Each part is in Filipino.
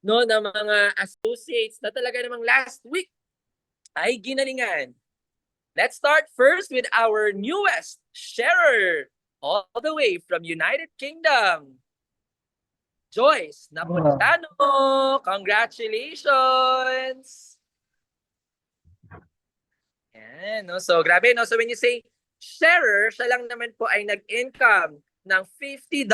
no, ng mga associates na talaga namang last week ay ginalingan. Let's start first with our newest sharer all the way from United Kingdom. Joyce Napolitano, congratulations! Yan, no? So, grabe, no? So, when you say sharer, siya lang naman po ay nag-income ng $50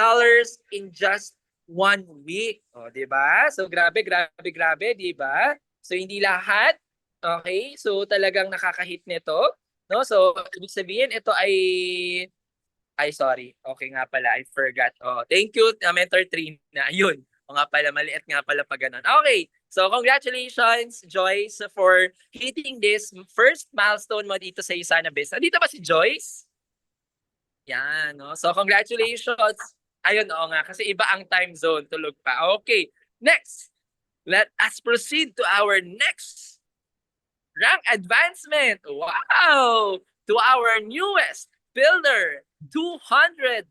in just 1 week. O, di ba? So, grabe, grabe, grabe, di ba? So, hindi lahat. Okay? So, talagang nakakahit nito. No? So, ibig sabihin, ito ay, sorry. Okay nga pala. I forgot. Oh, thank you, Mentor Trina. Ayun. O nga pala, maliit nga pala pag ganun. Okay. So, congratulations, Joyce, for hitting this first milestone mo dito sa Usana Biz. Dito ba si Joyce? Yan, no? So, congratulations. Ayun, oo nga. Kasi iba ang time zone. Tulog pa. Okay. Next. Let us proceed to our next rank advancement. Wow! To our newest builder, $200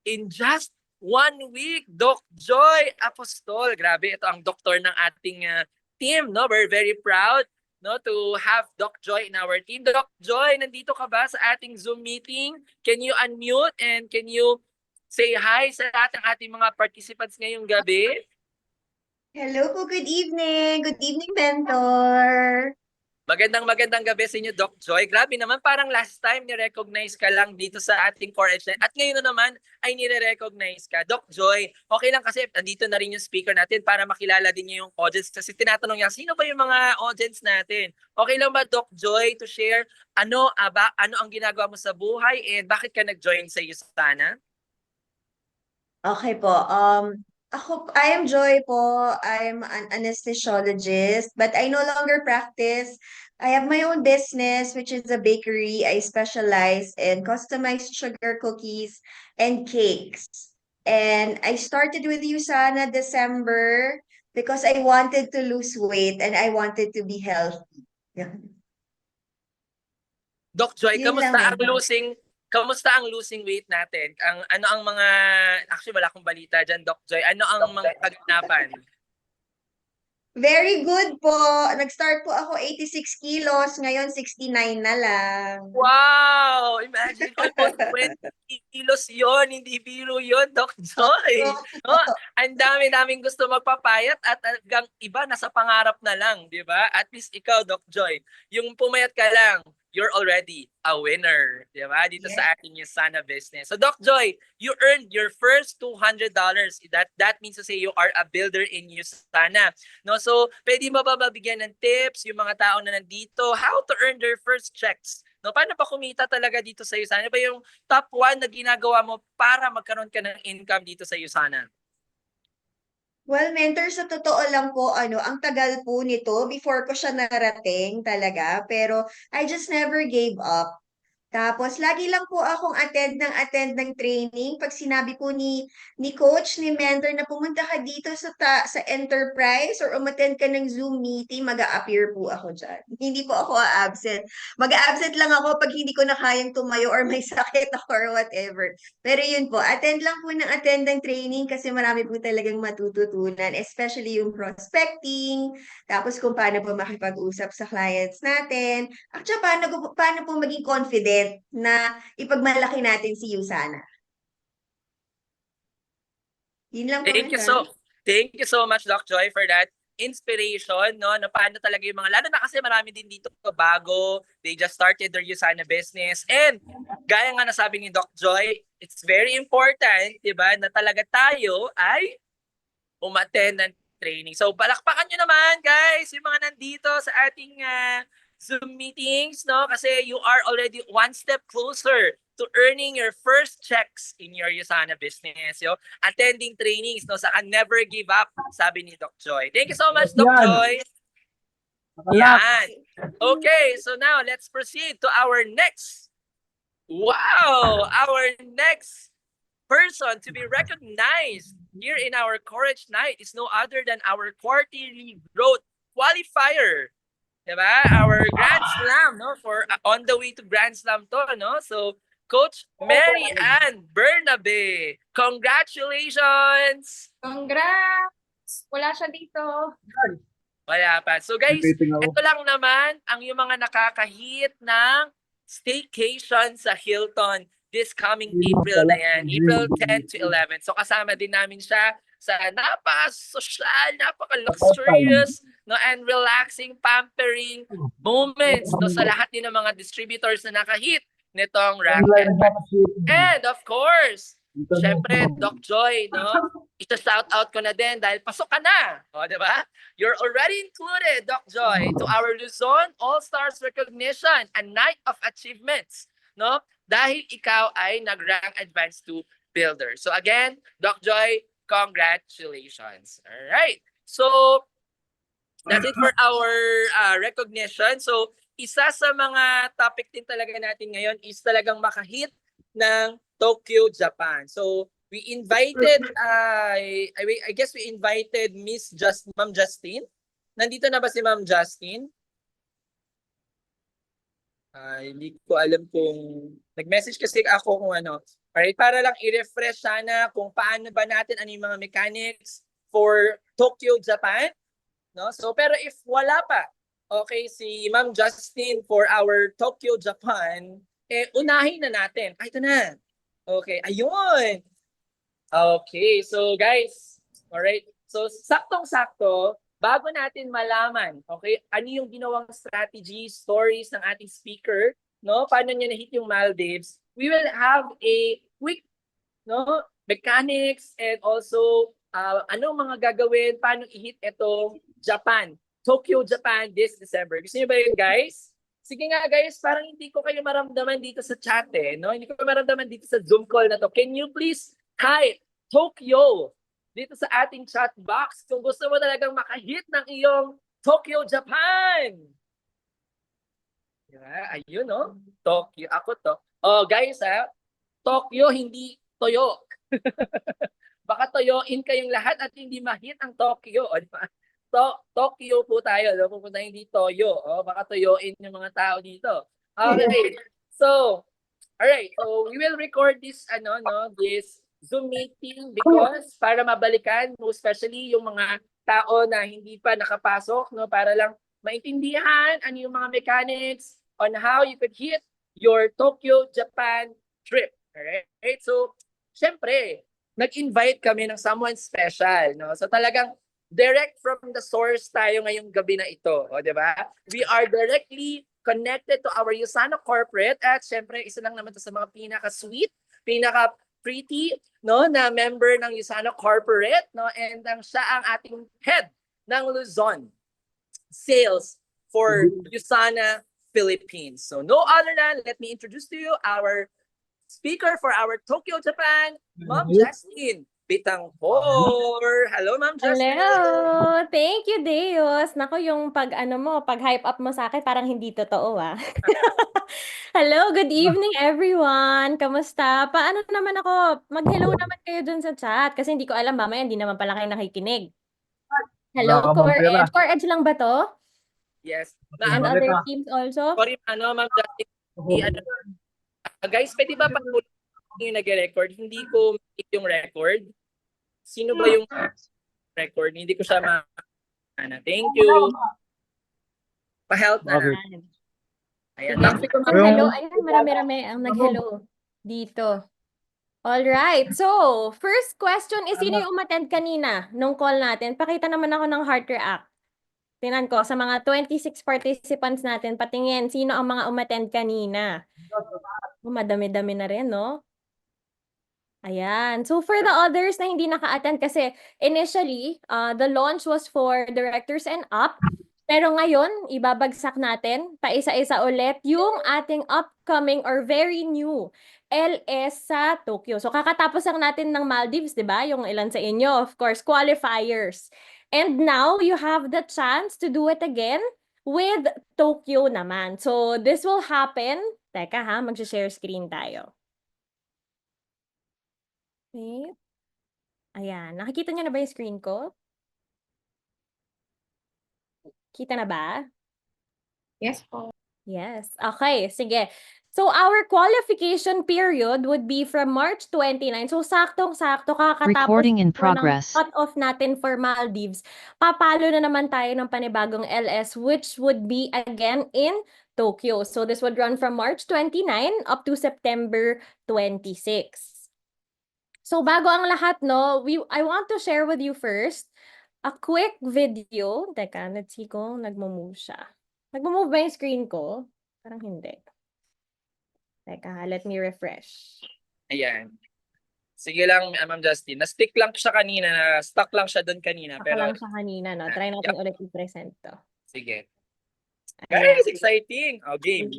in just 1 week. Doc Joy Apostol. Grabe, ito ang doktor ng ating team. No? We're very proud, no, to have Doc Joy in our team. Doc Joy, nandito ka ba sa ating Zoom meeting? Can you unmute and can you say hi sa lahat ng ating mga participants ngayong gabi? Hello po, good evening. Good evening, Mentor. Magandang gabi sa inyo, Doc Joy. Grabe naman, parang last time ni-recognize ka lang dito sa ating Core Edge. At ngayon na naman ay nire-recognize ka. Doc Joy, okay lang kasi nandito na rin yung speaker natin para makilala din niyo yung audience. Kasi tinatanong niya, sino ba yung mga audience natin? Okay lang ba, Doc Joy, to share ano ang ginagawa mo sa buhay and bakit ka nag-join sa Usana? Okay po. I am Joy po. I'm an anesthesiologist, but I no longer practice. I have my own business, which is a bakery. I specialize in customized sugar cookies and cakes. And I started with Usana December because I wanted to lose weight and I wanted to be healthy. Yeah. Doc Joy, Yun lang, Mentor. kamusta ang losing weight natin? Ano ang mga actually wala akong balita diyan, Doc Joy. Ano ang mga kaganapan? Very good po. Nag-start po ako 86 kilos, ngayon 69 na lang. Wow! Imagine, almost 20 kilos yon, hindi biro yon, Doc Joy. Oh, ang dami-daming gusto magpapayat at hanggang iba nasa pangarap na lang, di ba? At least ikaw, Doc Joy, yung pumayat ka lang, you're already a winner, di ba? Dito Yes. sa ating Sana business. So, Doc Joy, you earned your first $200. That means to say you are a builder in Sana. No, so pwede mo ba mabigyan ng tips yung mga tao na nandito how to earn their first checks? No, paano ba kumita talaga dito sa Usana? Ano ba yung top 1 na ginagawa mo para magkaroon ka ng income dito sa Usana? Well, mentor, sa totoo lang po, ang tagal po nito before ko siya narating talaga. Pero I just never gave up. Tapos, lagi lang po akong attend ng training. Pag sinabi po ni coach, ni mentor na pumunta ka dito sa enterprise or umattend ka ng Zoom meeting, mag-a-appear po ako dyan. Hindi po ako absent. Mag-a-absent lang ako pag hindi ko na kayang tumayo or may sakit ako or whatever. Pero yun po, attend lang po ng attend ng training kasi marami po talagang matututunan, especially yung prospecting, tapos kung paano po makipag-usap sa clients natin, at saka paano po maging confident na ipagmalaki natin si Usana? Yun lang po, Thank you mentor. so Thank you so much, Doc Joy, for that inspiration, no? Na paano talaga yung mga, lalo na kasi marami din dito bago, they just started their Usana business. And gaya nga nasabi ni Doc Joy, it's very important, di ba, na talaga tayo ay umattend ng training. So palakpakan nyo naman guys, yung mga nandito sa ating Zoom meetings, no? Kasi you are already one step closer to earning your first checks in your Usana business. Yo, attending trainings, no? Saka never give up, sabi ni Doc Joy. Thank you so much, Doc Yan, Joy. nakalap. Yan. Okay, so now let's proceed to our next. Wow, our next person to be recognized here in our Courage Night is no other than our quarterly growth qualifier. Diba? Our Grand Slam, no? For on the way to Grand Slam to, no? So, Coach Mary Ann Bernabe, congratulations! Congrats! Wala siya dito. Wala pa. So guys, Waiting ako. ito lang naman ang yung mga nakakahit ng staycation sa Hilton this coming April na yan. April 10 to 11. So kasama din namin siya sa napaka-social, napaka-luxurious, no, and relaxing, pampering moments, no, sa lahat din ng mga distributors na nakahit nitong Racket. And of course, syempre, Doc Joy, no? Ita-shout out ko na din dahil pasok ka na. O, di ba? You're already included, Doc Joy, to our Luzon All-Stars Recognition and Night of Achievements, no? Dahil ikaw ay nag-rank Advanced 2 Builder. So again, Doc Joy, congratulations. All right. So that's it for our recognition. So isa sa mga topic din talaga natin ngayon is talagang makahit ng Tokyo, Japan. So we invited, I guess we invited Ma'am Justine. Nandito na ba si Ma'am Justine? Hindi ko alam kung nag-message kasi ako kung ano. Alright, para lang i-refresh sana kung paano ba natin, ano yung mga mechanics for Tokyo, Japan. No? So, pero if wala pa, okay, si Ma'am Justine for our Tokyo, Japan, unahin na natin. Ito na. Okay, ayun. Okay, so guys, alright. So, saktong-sakto, bago natin malaman, okay, ano yung ginawang strategy, stories ng ating speaker, no? Paano niya na-hit yung Maldives, we will have a quick, no, mechanics and also anong mga gagawin, paano i-hit itong Japan, Tokyo, Japan this December. Gusto niyo ba yun, guys? Sige nga, guys, parang hindi ko kayo maramdaman dito sa chat, no? Hindi ko maramdaman dito sa Zoom call na to. Can you please type Tokyo dito sa ating chat box kung gusto mo talagang makahit ng iyong Tokyo, Japan? Yeah, ayun, no? Tokyo. Ako to. Oh, guys, Tokyo, hindi Toyo. Baka toyoin kayong lahat at hindi mahit ang Tokyo. O, diba? Tokyo po tayo. No? Pupunta hindi Toyo. O, baka toyoin yung mga tao dito. Okay. So, alright. So, we will record this, this Zoom meeting because para mabalikan, most especially yung mga tao na hindi pa nakapasok, no? Para lang maintindihan ano yung mga mechanics on how you could hit your Tokyo, Japan trip. Alright? So, syempre, nag-invite kami ng someone special, no? So talagang direct from the source tayo ngayong gabi na ito, o, di ba? We are directly connected to our Usana corporate at syempre isa lang naman to sa mga pinaka-sweet, pinaka-pretty, no, na member ng Usana corporate, no? And siya ang ating head ng Luzon sales for Usana Philippines. So no other than, let me introduce to you our speaker for our Tokyo, Japan, Ma'am Justine Bitangkor. Hello, Ma'am Justine. Hello! Thank you, Deos. Nako, yung pag-hype up mo sa akin, parang hindi totoo, ah. Hello, good evening, everyone. Kamusta? Paano naman ako? Mag-hello naman kayo dun sa chat kasi hindi ko alam, mamaya hindi naman pala kayo nakikinig. Hello, Wala ka bang pera? Core Edge lang ba to? Yes. And Balik other ka. teams also? Sorry, Ma'am Justine. Guys, pwede ba pag yung nag-record? Hindi ko make yung record. Sino ba yung record? Hindi ko siya Thank you. Pa-help na. Okay. Ayan. Sige, Next week, Ma'am. hello. Ayun, marami-rami ang nag-hello dito. All right. So, first question is, sino yung umattend kanina nung call natin? Pakita naman ako ng heart react. Tingnan ko, sa mga 26 participants natin, patingin, sino ang mga umattend kanina? Madami-dami na rin, no? Ayan. So, for the others na hindi naka-attend, kasi initially, the launch was for directors and up. Pero ngayon, ibabagsak natin, paisa-isa ulit, yung ating upcoming or very new LS sa Tokyo. So, kakatapos lang natin ng Maldives, di ba? Yung ilan sa inyo, of course, qualifiers. And now, you have the chance to do it again with Tokyo naman. So, this will happen. Teka ha, mag-share screen tayo. Okay. Ayan. Nakikita niyo na ba yung screen ko? Kita na ba? Yes po. Yes. Okay, sige. So our qualification period would be from March 29. So saktong-sakto kakatapos Recording in po ng progress. cut-off natin for Maldives. Papalo na naman tayo ng panibagong LS which would be again in Tokyo. So this would run from March 29 up to September 26. So bago ang lahat, no, I want to share with you first a quick video. Teka, let's see kung nagmo-move siya. Nagmo-move ba yung screen ko? Parang hindi. Teka, let me refresh. Ayan. Sige lang, Ma'am Justin. Na-stick lang siya kanina, na-stuck lang siya doon kanina. Ako Pero, lang siya kanina, no? Try natin ulit i-present to. sige. Ayan. Guys, exciting! Oh, game.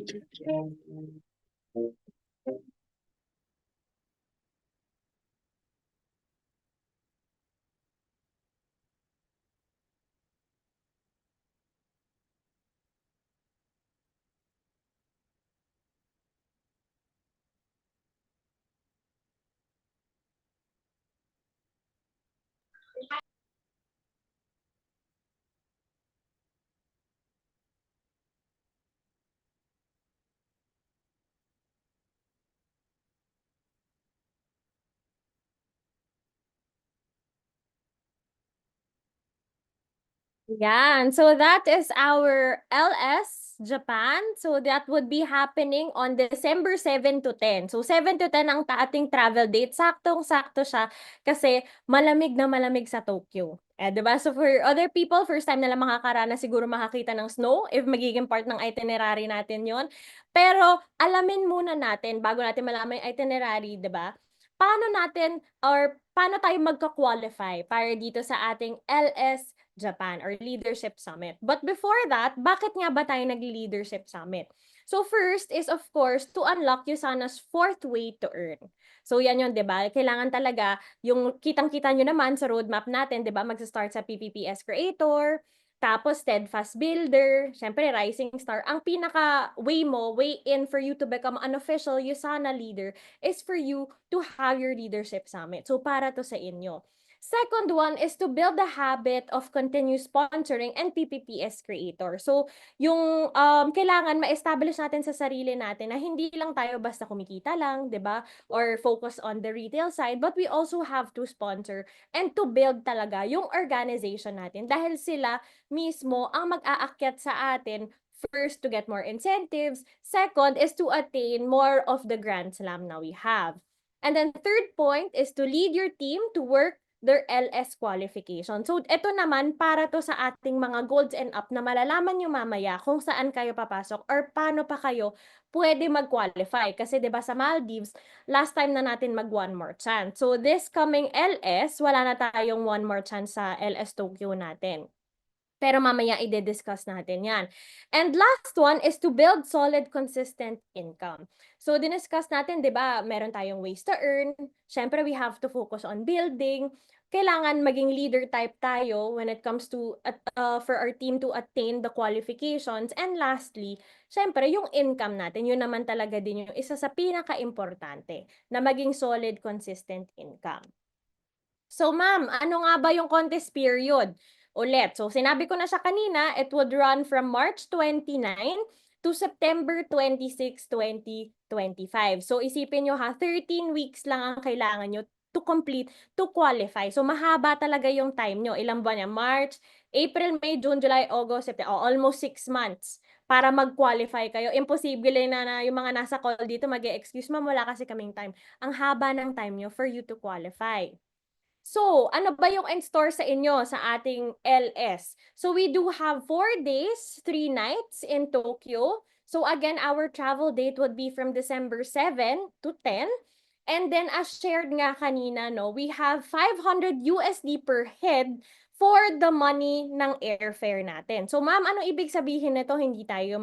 Yan. So that is our LS Japan. So that would be happening on December 7 to 10. So 7 to 10 ang ating travel date. Saktong-sakto siya kasi malamig na malamig sa Tokyo. Diba? So for other people, first time nila makakaranas, siguro makakita ng snow if magiging part ng itinerary natin yon. Pero alamin muna natin bago natin malaman yung itinerary, diba? Paano tayo magka-qualify para dito sa ating LS Japan or Leadership Summit. But before that, bakit nga ba tayo nag-Leadership Summit? So first is of course to unlock Usana's fourth way to earn. So yan yun, 'di ba? Kailangan talaga yung kitang-kita nyo naman sa roadmap natin, 'di ba? Magsa-start sa PPPS Creator, tapos Steadfast Builder, syempre Rising Star. Ang pinaka way in for you to become an official Usana leader is for you to have your Leadership Summit. So para to sa inyo. Second one is to build the habit of continuous sponsoring and PPPS creator. So, yung kailangan ma-establish natin sa sarili natin na hindi lang tayo basta kumikita lang, 'di ba? Or focus on the retail side, but we also have to sponsor and to build talaga yung organization natin dahil sila mismo ang mag-aakyat sa atin. First, to get more incentives. Second is to attain more of the Grand Slam na we have. And then third point is to lead your team to work their LS qualification. So, ito naman para to sa ating mga golds and up na malalaman nyo mamaya kung saan kayo papasok or paano pa kayo pwede mag-qualify. Kasi 'di ba sa Maldives, last time na natin mag one more chance. So, this coming LS, wala na tayong one more chance sa LS Tokyo natin. Pero mamaya i-discuss natin yan. And last one is to build solid, consistent income. So, diniscuss natin, di ba, meron tayong ways to earn. Siyempre, we have to focus on building. Kailangan maging leader type tayo when it comes to, for our team to attain the qualifications. And lastly, siyempre, yung income natin, yun naman talaga din yung isa sa pinaka-importante na maging solid, consistent income. So, ma'am, ano nga ba yung contest period? Ulit. So, sinabi ko na siya kanina, it would run from March 29 to September 26, 2025. So, isipin nyo ha, 13 weeks lang ang kailangan nyo to complete, to qualify. So, mahaba talaga yung time nyo. Ilang buwan niya? March, April, May, June, July, August, September. Almost 6 months para mag-qualify kayo. Imposible na yung mga nasa call dito mag-excuse, ma'am, wala kasi kaming time. Ang haba ng time nyo for you to qualify. So, ano ba yung in-store sa inyo sa ating LS? So, we do have 4 days, 3 nights in Tokyo. So, again, our travel date would be from December 7 to 10. And then, as shared nga kanina, no, we have 500 USD per head for the money ng airfare natin. So, ma'am, ano ibig sabihin nito? Hindi tayo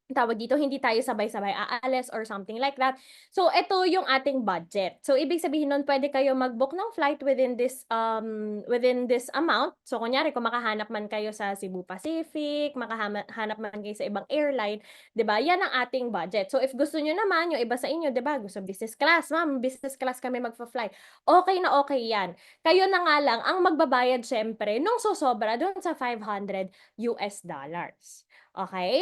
tawag dito, hindi tayo sabay-sabay aalis or something like that. So, ito yung ating budget. So, ibig sabihin nun, pwede kayo mag-book ng flight within this amount. So, kunyari, kung makahanap man kayo sa Cebu Pacific, makahanap man kayo sa ibang airline, 'di ba? Yan ang ating budget. So, if gusto nyo naman, yung iba sa inyo, 'di ba? Gusto business class, ma'am, business class kami magfa-fly. Okay na okay yan. Kayo na nga lang ang magbabayad syempre nung sosobra doon sa $500. Okay?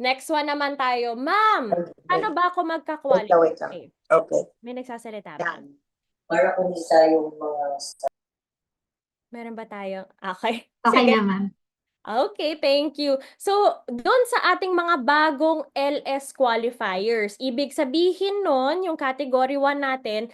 Next one naman tayo. Ma'am, ano ba ako Wait magka-qualify? lang. Okay. May nagsasalita ba? Yan. Para kung isa yung mga... Meron ba tayo? Okay. Okay Sige. naman. Okay, thank you. So, doon sa ating mga bagong LS qualifiers, ibig sabihin nun, yung category 1 natin,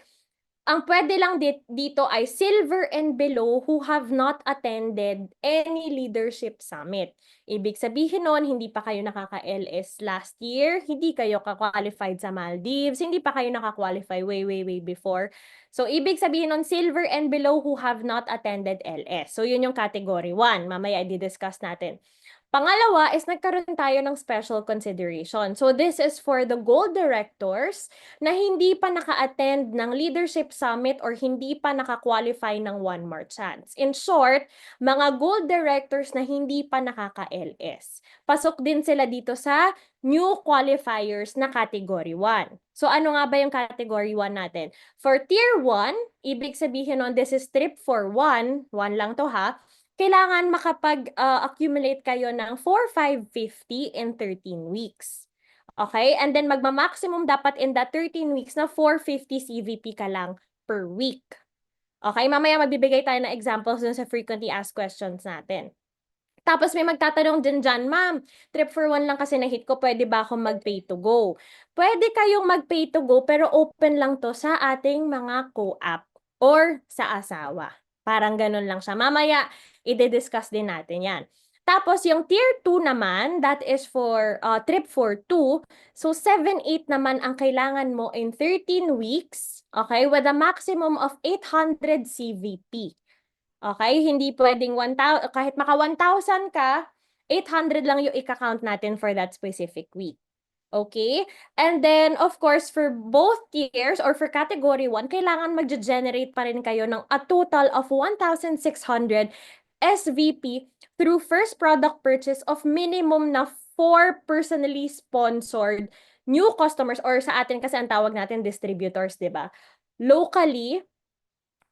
ang pwede lang dito ay silver and below who have not attended any leadership summit. Ibig sabihin nun, hindi pa kayo nakaka-LS last year, hindi kayo ka-qualified sa Maldives, hindi pa kayo naka-qualify way before. So, ibig sabihin nun, silver and below who have not attended LS. So, yun yung category 1. Mamaya i-discuss natin. Pangalawa is nagkaroon tayo ng special consideration. So this is for the gold directors na hindi pa naka-attend ng leadership summit or hindi pa naka-qualify ng One More Chance. In short, mga gold directors na hindi pa nakaka-LS. Pasok din sila dito sa new qualifiers na category 1. So ano nga ba yung category 1 natin? For tier 1, ibig sabihin nun, this is trip for 1 lang to ha, kailangan makapag-accumulate kayo ng 4,550 in 13 weeks. Okay? And then magma-maximum dapat in that 13 weeks na 450 CVP ka lang per week. Okay? Mamaya magbibigay tayo ng examples dun sa frequently asked questions natin. Tapos may magtatanong din dyan, ma'am, trip for 1 lang kasi na-hit ko, pwede ba akong mag-pay to go? Pwede kayong mag-pay to go pero open lang to sa ating mga co-op or sa asawa. Parang ganun lang siya. Mamaya, i-discuss din natin yan. Tapos, yung tier 2 naman, that is for trip for 2. So, 7-8 naman ang kailangan mo in 13 weeks, okay, with a maximum of 800 CVP. Okay? Hindi pwedeng 1,000, kahit maka 1,000 ka, 800 lang yung i-count natin for that specific week. Okay? And then, of course, for both tiers or for category 1, kailangan mag-generate pa rin kayo ng a total of 1,600 SVP through first product purchase of minimum na 4 personally sponsored new customers or sa atin kasi ang tawag natin distributors, di ba? Locally,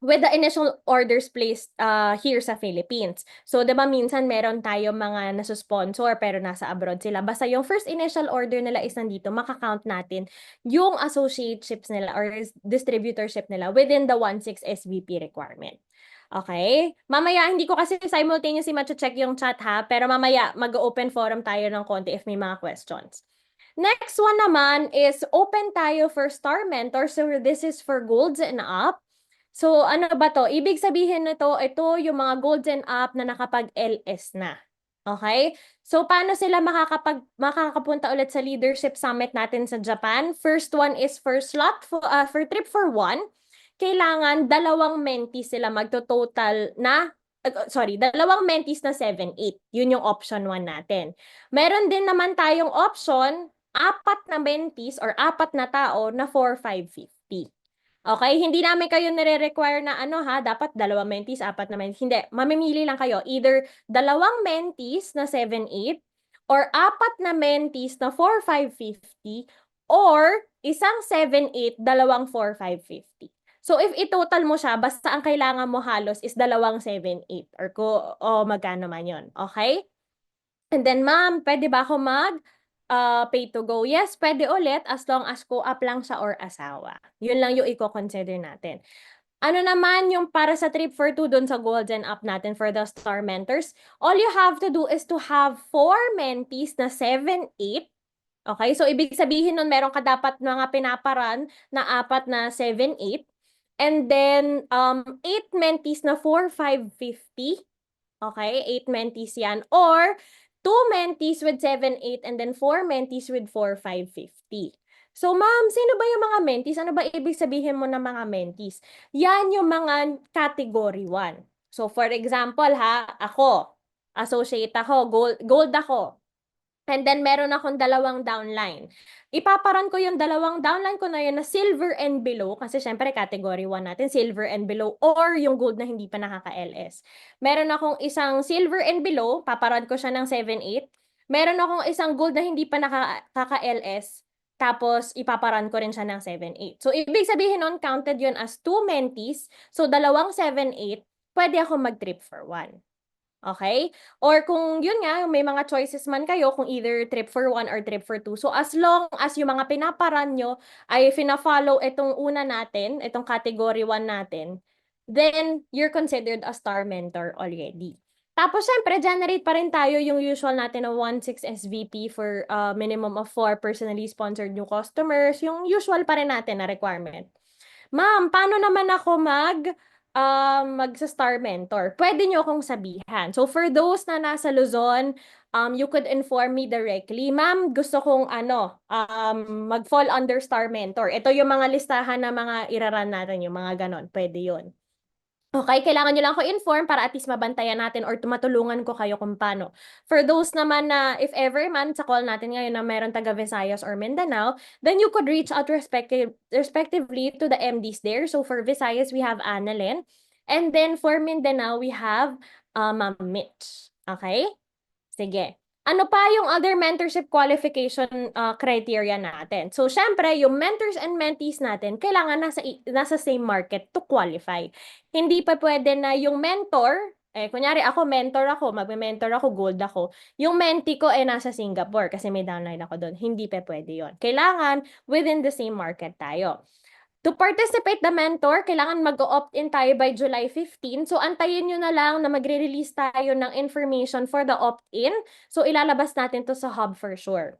with the initial orders placed here sa Philippines. So, diba minsan meron tayo mga nasusponsor pero nasa abroad sila. Basta yung first initial order nila is nandito, makakount natin yung associateships nila or distributorship nila within the 1.6 SVP requirement. Okay? Mamaya, hindi ko kasi simultaneously check yung chat ha, pero mamaya mag-open forum tayo ng konti if may mga questions. Next one naman is open tayo for Star Mentor. So, this is for golds and up. So, ano ba to? Ibig sabihin nito, ito yung mga golden up na nakapag-LS na. Okay? So, paano sila makakapunta ulit sa leadership summit natin sa Japan? First one is for trip for 1. Kailangan 2 mentees sila magto-total na, dalawang mentees na 7-8. Yun yung option 1 natin. Meron din naman tayong option, 4 na mentees or 4 na tao na 4,550. Okay, hindi namin kayo nire-require na dapat 2 mentees, 4 na mentees. Hindi, mamimili lang kayo. Either 2 mentees na 7-8 or 4 na mentees na 4,550 or isang 7-8, 2 4,550. So if i-total mo siya, basta ang kailangan mo halos is 2 7-8 or magkano man yun. Okay? And then, ma'am, pwede ba ako pay to go? Yes, pwede ulit as long as co-op lang siya or asawa. Yun lang yung i-consider natin. Ano naman yung para sa trip for 2 dun sa golden up natin for the Star Mentors? All you have to do is to have 4 mentees na 7-8. Okay, so ibig sabihin nun meron ka dapat mga pinaparan na 4 na 7-8. And then 8 mentees na 4,550. Okay, 8 mentees yan. Or 2 mentees with 7-8 and then 4 mentees with 4,550. So, ma'am, sino ba yung mga mentees? Ano ba ibig sabihin mo ng mga mentees? Yan yung mga category 1. So, for example, ako, associate ako, gold ako. And then, meron akong 2 downline. Ipaparan ko yung 2 downline ko na yun na silver and below, kasi syempre category 1 natin, silver and below, or yung gold na hindi pa nakaka-LS. Meron akong isang silver and below, paparan ko siya ng 7-8. Meron akong isang gold na hindi pa nakaka-LS, tapos ipaparan ko rin siya ng 7-8. So, ibig sabihin nun, counted yun as 2 mentees, so 2 7-8, pwede ako mag-trip for 1. Okay? Or kung yun nga, may mga choices man kayo kung either trip for 1 or trip for 2. So as long as yung mga pinaparan nyo ay fina-follow itong una natin, itong category 1 natin, then you're considered a star mentor already. Tapos syempre, generate pa rin tayo yung usual natin na 1.6 SVP for minimum of 4 personally sponsored new customers. Yung usual pa rin natin na requirement. Ma'am, paano naman ako magsa-star mentor? Pwede nyo akong sabihan. So for those na nasa Luzon, you could inform me directly. Ma'am, gusto kong mag-fall under star mentor. Ito yung mga listahan na mga iraran natin, yung mga ganon. Pwede yun. Okay, kailangan nyo lang ako inform para at least mabantayan natin or matulungan ko kayo kung paano. For those naman na if ever man sa call natin ngayon na meron taga Visayas or Mindanao, then you could reach out respectively to the MDs there. So for Visayas, we have Annalyn. And then for Mindanao, we have Ma'am Mitch. Okay? Sige. Ano pa yung other mentorship qualification criteria natin? So, syempre, yung mentors and mentees natin, kailangan nasa same market to qualify. Hindi pa pwede na yung mentor, kunyari ako, mentor ako, magme-mentor ako, gold ako. Yung mentee ko nasa Singapore kasi may downline ako doon. Hindi pa pwede yon. Kailangan within the same market tayo. To participate the mentor, kailangan mag-opt-in tayo by July 15. So, antayin nyo na lang na magre-release tayo ng information for the opt-in. So, ilalabas natin to sa hub for sure.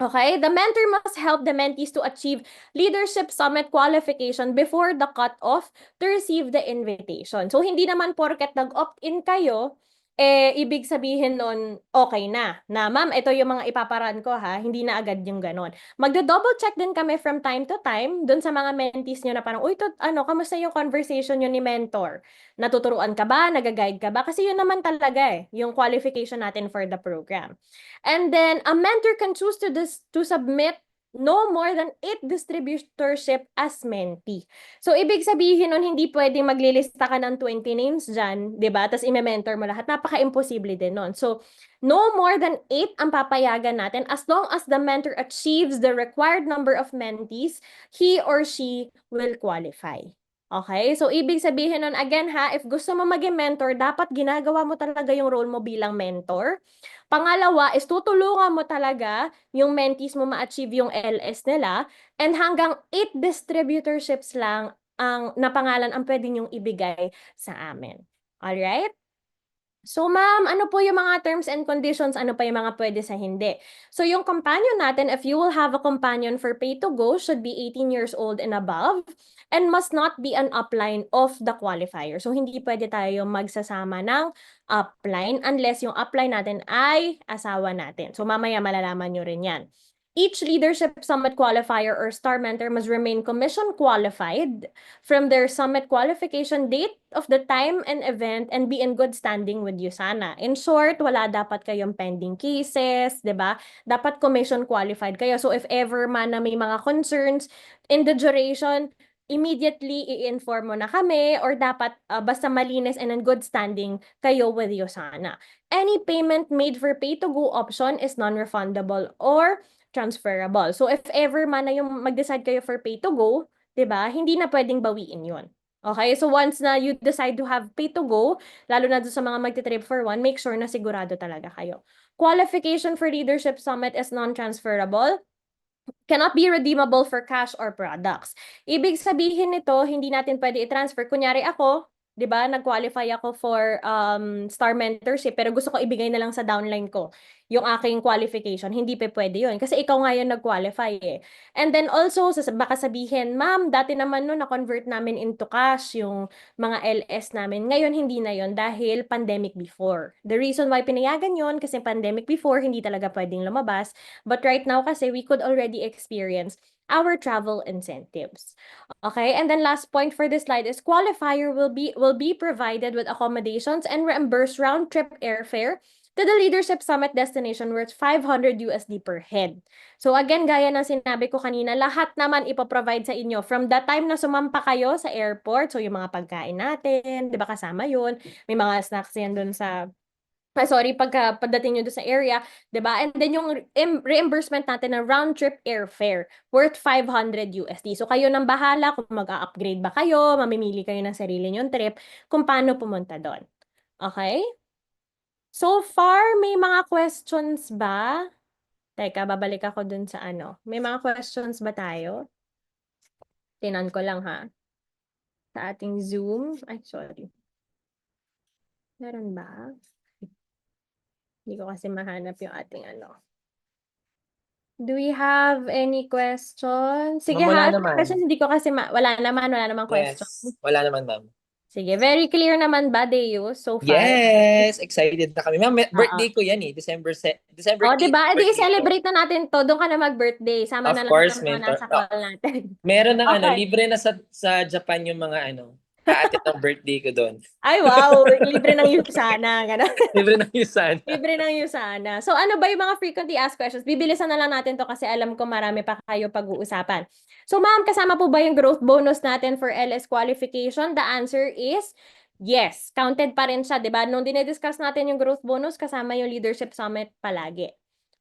Okay? The mentor must help the mentees to achieve Leadership Summit qualification before the cutoff to receive the invitation. So, hindi naman porket nag-opt-in kayo, ibig sabihin nun, okay na. Na, ma'am, ito yung mga ipaparan ko ha, hindi na agad yung ganon. Magdo-double check din kami from time to time dun sa mga mentees nyo na parang, uy, kamusta yung conversation nyo ni mentor? Natuturuan ka ba? Nag-guide ka ba? Kasi yun naman talaga yung qualification natin for the program. And then, a mentor can choose to submit no more than 8 distributorship as mentee. So, ibig sabihin nun, hindi pwedeng maglilista ka ng 20 names dyan, di ba? Tapos, ime-mentor mo lahat. Napaka-imposible din nun. So, no more than 8 ang papayagan natin as long as the mentor achieves the required number of mentees, he or she will qualify. Okay? So, ibig sabihin nun, again ha, if gusto mo maging mentor, dapat ginagawa mo talaga yung role mo bilang mentor. Pangalawa is tutulungan mo talaga yung mentees mo ma-achieve yung LS nila and hanggang 8 distributorships lang ang napangalan ang pwede nyong ibigay sa amin. Alright? So ma'am, ano po yung mga terms and conditions? Ano pa yung mga pwede sa hindi? So yung companion natin, if you will have a companion for pay to go, should be 18 years old and above and must not be an upline of the qualifier. So hindi pwede tayo magsasama ng upline unless yung upline natin ay asawa natin. So mamaya malalaman nyo rin yan. Each Leadership Summit qualifier or star mentor must remain commission qualified from their summit qualification date of the time and event and be in good standing with USANA. In short, wala dapat kayong pending cases, 'di ba? Dapat commission qualified kayo. So if ever man na may mga concerns in the duration, immediately i-inform mo na kami or dapat basta malinis and in good standing kayo with USANA. Any payment made for pay to go option is non-refundable or transferable. So if ever man na yung mag-decide kayo for pay to go, 'di ba? Hindi na pwedeng bawiin 'yon. Okay? So once na you decide to have pay to go, lalo na doon sa mga magte-trip for one, make sure na sigurado talaga kayo. Qualification for Leadership Summit is non-transferable. Cannot be redeemable for cash or products. Ibig sabihin nito, hindi natin pwede i-transfer. Kunyari ako, 'di ba, nag-qualify ako for star mentorship pero gusto ko ibigay na lang sa downline ko yung aking qualification. Hindi pa pwede 'yun kasi ikaw nga yung nag-qualify eh. And then also, baka sabihin, ma'am, dati naman no na-convert namin into cash yung mga LS namin. Ngayon hindi na 'yon dahil pandemic before. The reason why pinayagan 'yon kasi pandemic before hindi talaga pwedeng lumabas. But right now kasi we could already experience our travel incentives. Okay, and then last point for this slide is qualifier will be provided with accommodations and reimbursed round trip airfare to the Leadership Summit destination worth $500 per head. So again, gaya ng sinabi ko kanina, lahat naman ipoprovide sa inyo from the time na sumampa kayo sa airport. So yung mga pagkain natin, 'di ba kasama 'yun? May mga snacks yan doon sa pagdating nyo doon sa area, 'di ba? And then yung reimbursement natin ng round trip airfare worth $500. So kayo nang bahala kung mag-a-upgrade ba kayo, mamimili kayo ng sarili nyong trip, kung paano pumunta doon. Okay? So far, may mga questions ba? Teka, babalik ako dun sa ano. May mga questions ba tayo? Tinan ko lang ha. Sa ating Zoom. Ay, sorry. Meron ba? Hindi ko kasi mahanap yung ating ano. Do we have any questions? Sige Ma'am, wala ha, naman. questions hindi ko kasi wala namang question. Yes. Wala naman, ma'am. Sige, very clear naman ba, Deus, so far? Yes! Excited na kami. Ma'am, birthday ko yan eh. December Oh, 8 di ba? Edi birthday ko. celebrate na natin to. Doon ka na mag-birthday. Sama Of na lang course, sa mga mentor. nasa call natin. Meron ng Okay. libre na sa Japan yung mga aatin ng birthday ko doon. Ay, wow. Libre ng Yusana. Ganun. Libre na yun sana. Libre ng Yusana. So, ano ba yung mga frequently asked questions? Bibilisan na lang natin to kasi alam ko marami pa kayo pag-uusapan. So, ma'am, kasama po ba yung growth bonus natin for LS qualification? The answer is yes. Counted pa rin siya, di ba? Nung dinidiscuss natin yung growth bonus, kasama yung leadership summit palagi.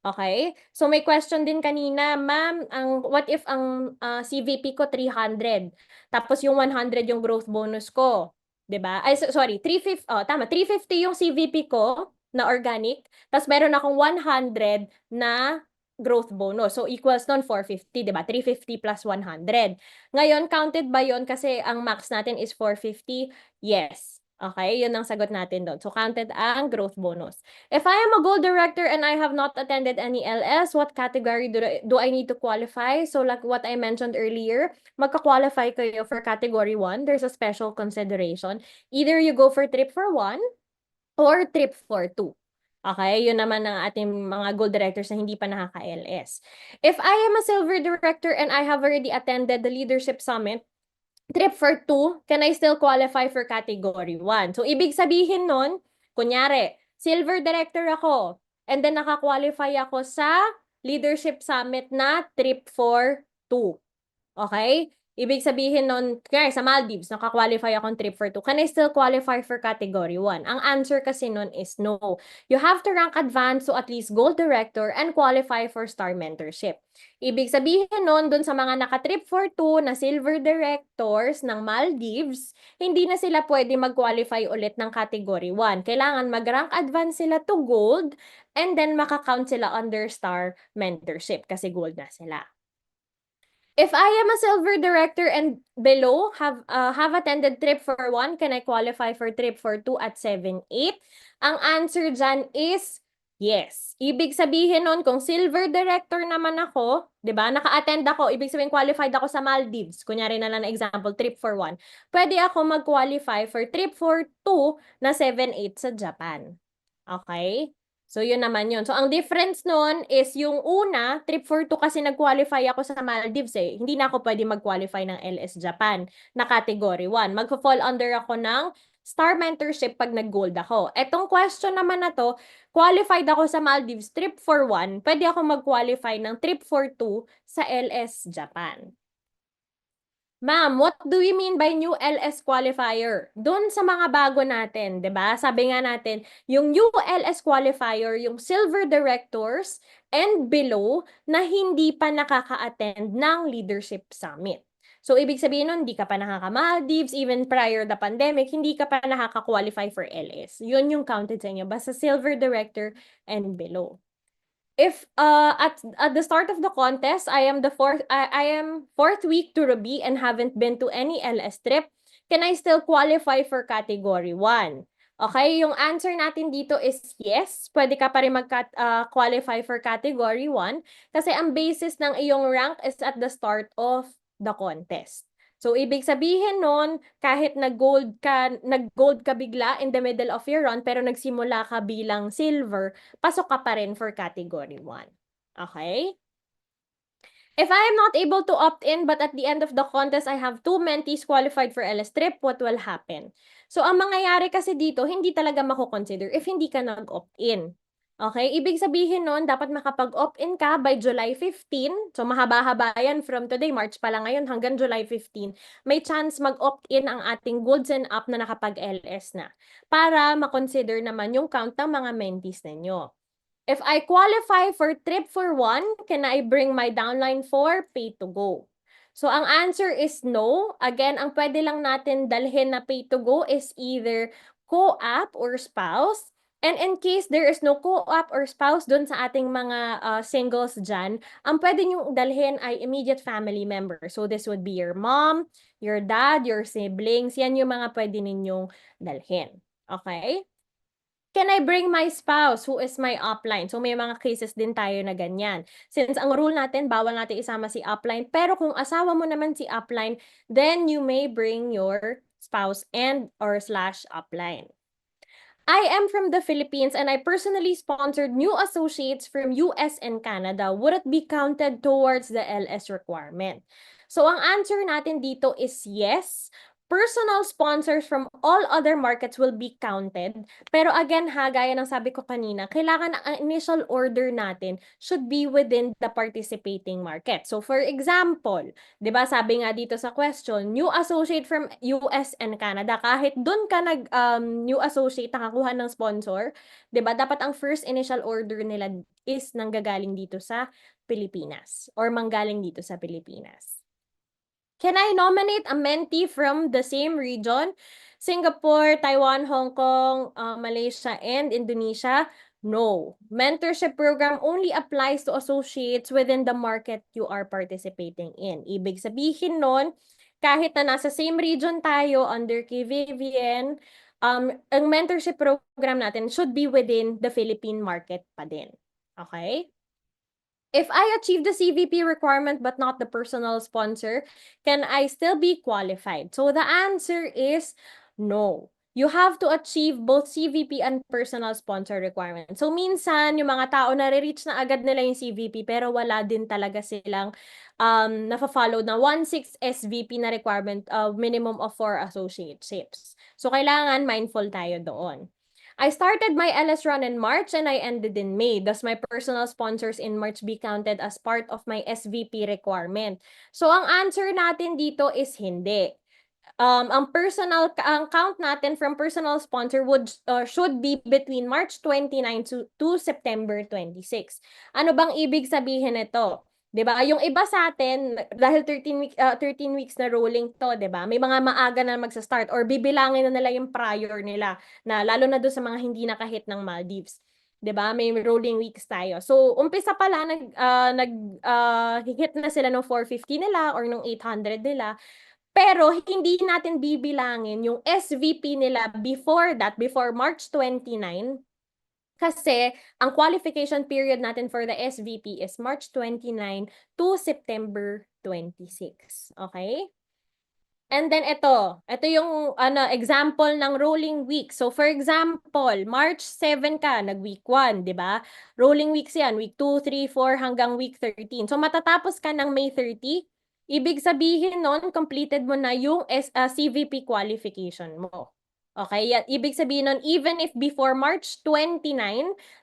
Okay? So, may question din kanina, ma'am, what if ang CVP ko 300? Tapos yung 100 yung growth bonus ko. 'Di ba? Ay, sorry, 350, tama, 350 yung CVP ko na organic, tapos meron akong 100 na growth bonus. So, equals nun 450, 'di ba? 350 plus 100. Ngayon, counted ba yon kasi ang max natin is 450? Yes. Okay, yun ang sagot natin doon. So, counted ang growth bonus. If I am a gold director and I have not attended any LS, what category do I need to qualify? So, like what I mentioned earlier, magka-qualify kayo for category 1. There's a special consideration. Either you go for trip for 1 or trip for 2. Okay, yun naman ang ating mga gold directors na hindi pa nakaka-LS. If I am a silver director and I have already attended the leadership summit, trip for 2, can I still qualify for category 1? So, ibig sabihin nun, kunyari, silver director ako, and then naka-qualify ako sa leadership summit na trip for 2. Okay? Ibig sabihin nun, kaya sa Maldives, naka-qualify akong trip for 2. Can I still qualify for category 1? Ang answer kasi nun is no. You have to rank advanced to at least gold director and qualify for star mentorship. Ibig sabihin nun, dun sa mga naka-trip for 2 na silver directors ng Maldives, hindi na sila pwede mag-qualify ulit ng category 1. Kailangan mag-rank advance sila to gold and then makakount sila under star mentorship kasi gold na sila. If I am a silver director and below have attended trip for 1, can I qualify for trip for 2 at 7-8? Ang answer dyan is yes. Ibig sabihin nun, kung silver director naman ako, 'di ba? Naka-attend ako, ibig sabihin qualified ako sa Maldives. Kunyari na lang na example, trip for 1. Pwede ako mag-qualify for trip for 2 na 7-8 sa Japan. Okay? So, yun naman yun. So, ang difference nun is yung una, trip for 2 kasi nag-qualify ako sa Maldives eh. Hindi na ako pwede mag-qualify ng LS Japan na category 1. Magpo-fall under ako ng star mentorship pag nag-gold ako. Etong question naman na to, qualified ako sa Maldives trip for 1, pwede ako mag-qualify ng trip for 2 sa LS Japan. Ma'am, what do we mean by new LS qualifier? Doon sa mga bago natin, 'di ba? Sabi nga natin, yung new LS qualifier, yung silver directors and below na hindi pa nakaka-attend ng leadership summit. So, ibig sabihin nun, hindi ka pa nakaka-Maldives, even prior the pandemic, hindi ka pa nakaka-qualify for LS. Yun yung counted sa inyo. Basta silver director and below. If at the start of the contest, I am fourth week to Ruby and haven't been to any LS trip, can I still qualify for category 1? Okay, yung answer natin dito is yes. Pwede ka pa rin mag-qualify for category 1 kasi ang basis ng iyong rank is at the start of the contest. So, ibig sabihin nun, kahit nag-gold ka bigla in the middle of your run, pero nagsimula ka bilang silver, pasok ka pa rin for category 1. Okay? If I am not able to opt in, but at the end of the contest, I have 2 mentees qualified for LS trip, what will happen? So, ang mangyayari kasi dito, hindi talaga mako-consider if hindi ka nag-opt in. Okay? Ibig sabihin nun, dapat makapag-opt-in ka by July 15. So, mahaba-haba yan from today, March pa lang ngayon, hanggang July 15. May chance mag-opt-in ang ating goods and up na nakapag-LS na para makonsider naman yung count ng mga mentees ninyo. If I qualify for trip for 1, can I bring my downline for pay to go? So, ang answer is no. Again, ang pwede lang natin dalhin na pay to go is either co-op or spouse. And in case there is no co-op or spouse dun sa ating mga singles dyan, ang pwede nyo dalhin ay immediate family member. So this would be your mom, your dad, your siblings. Yan yung mga pwede ninyong dalhin. Okay? Can I bring my spouse who is my upline? So may mga cases din tayo na ganyan. Since ang rule natin, bawal natin isama si upline. Pero kung asawa mo naman si upline, then you may bring your spouse and or slash upline. I am from the Philippines and I personally sponsored new associates from US and Canada. Would it be counted towards the LS requirement? So ang answer natin dito is yes. Personal sponsors from all other markets will be counted. Pero again ha, gaya ng sabi ko kanina, kailangan ang initial order natin should be within the participating market. So for example, 'di ba sabi nga dito sa question, new associate from US and Canada, kahit doon ka new associate nakakuha ng sponsor, 'di ba? Dapat ang first initial order nila is nanggagaling dito sa Pilipinas or manggaling dito sa Pilipinas. Can I nominate a mentee from the same region? Singapore, Taiwan, Hong Kong, Malaysia, and Indonesia? No. Mentorship program only applies to associates within the market you are participating in. Ibig sabihin nun, kahit na nasa same region tayo under KVVN, ang mentorship program natin should be within the Philippine market pa din. Okay? If I achieve the CVP requirement but not the personal sponsor, can I still be qualified? So the answer is no. You have to achieve both CVP and personal sponsor requirements. So minsan, yung mga tao nare-reach na agad nila yung CVP pero wala din talaga silang nafa-follow na 1/6 SVP na requirement of minimum of 4 associateships. So kailangan mindful tayo doon. I started my LS run in March and I ended in May. Does my personal sponsors in March be counted as part of my SVP requirement? So ang answer natin dito is hindi. Ang count natin from personal sponsor should be between March 29 to September 26. Ano bang ibig sabihin nito? 'Di ba? Yung iba sa atin dahil 13 weeks na rolling to, 'di ba? May mga maaga na magsa-start or bibilangin na nila yung prior nila na lalo na doon sa mga hindi nakahit ng Maldives. 'Di ba? May rolling weeks tayo. So, umpisa pa lang hit na sila ng 450 nila or ng 800 nila. Pero hindi natin bibilangin yung SVP nila before that, before March 29, kasi ang qualification period natin for the SVP is March 29 to September 26. Okay? And then ito yung example ng rolling week. So for example, March 7 ka, nag-week 1, 'di ba? Rolling weeks 'yan, week 2, 3, 4 hanggang week 13. So matatapos ka ng May 30, ibig sabihin nun, completed mo na yung CVP qualification mo. Okay? Ibig sabihin nun, even if before March 29,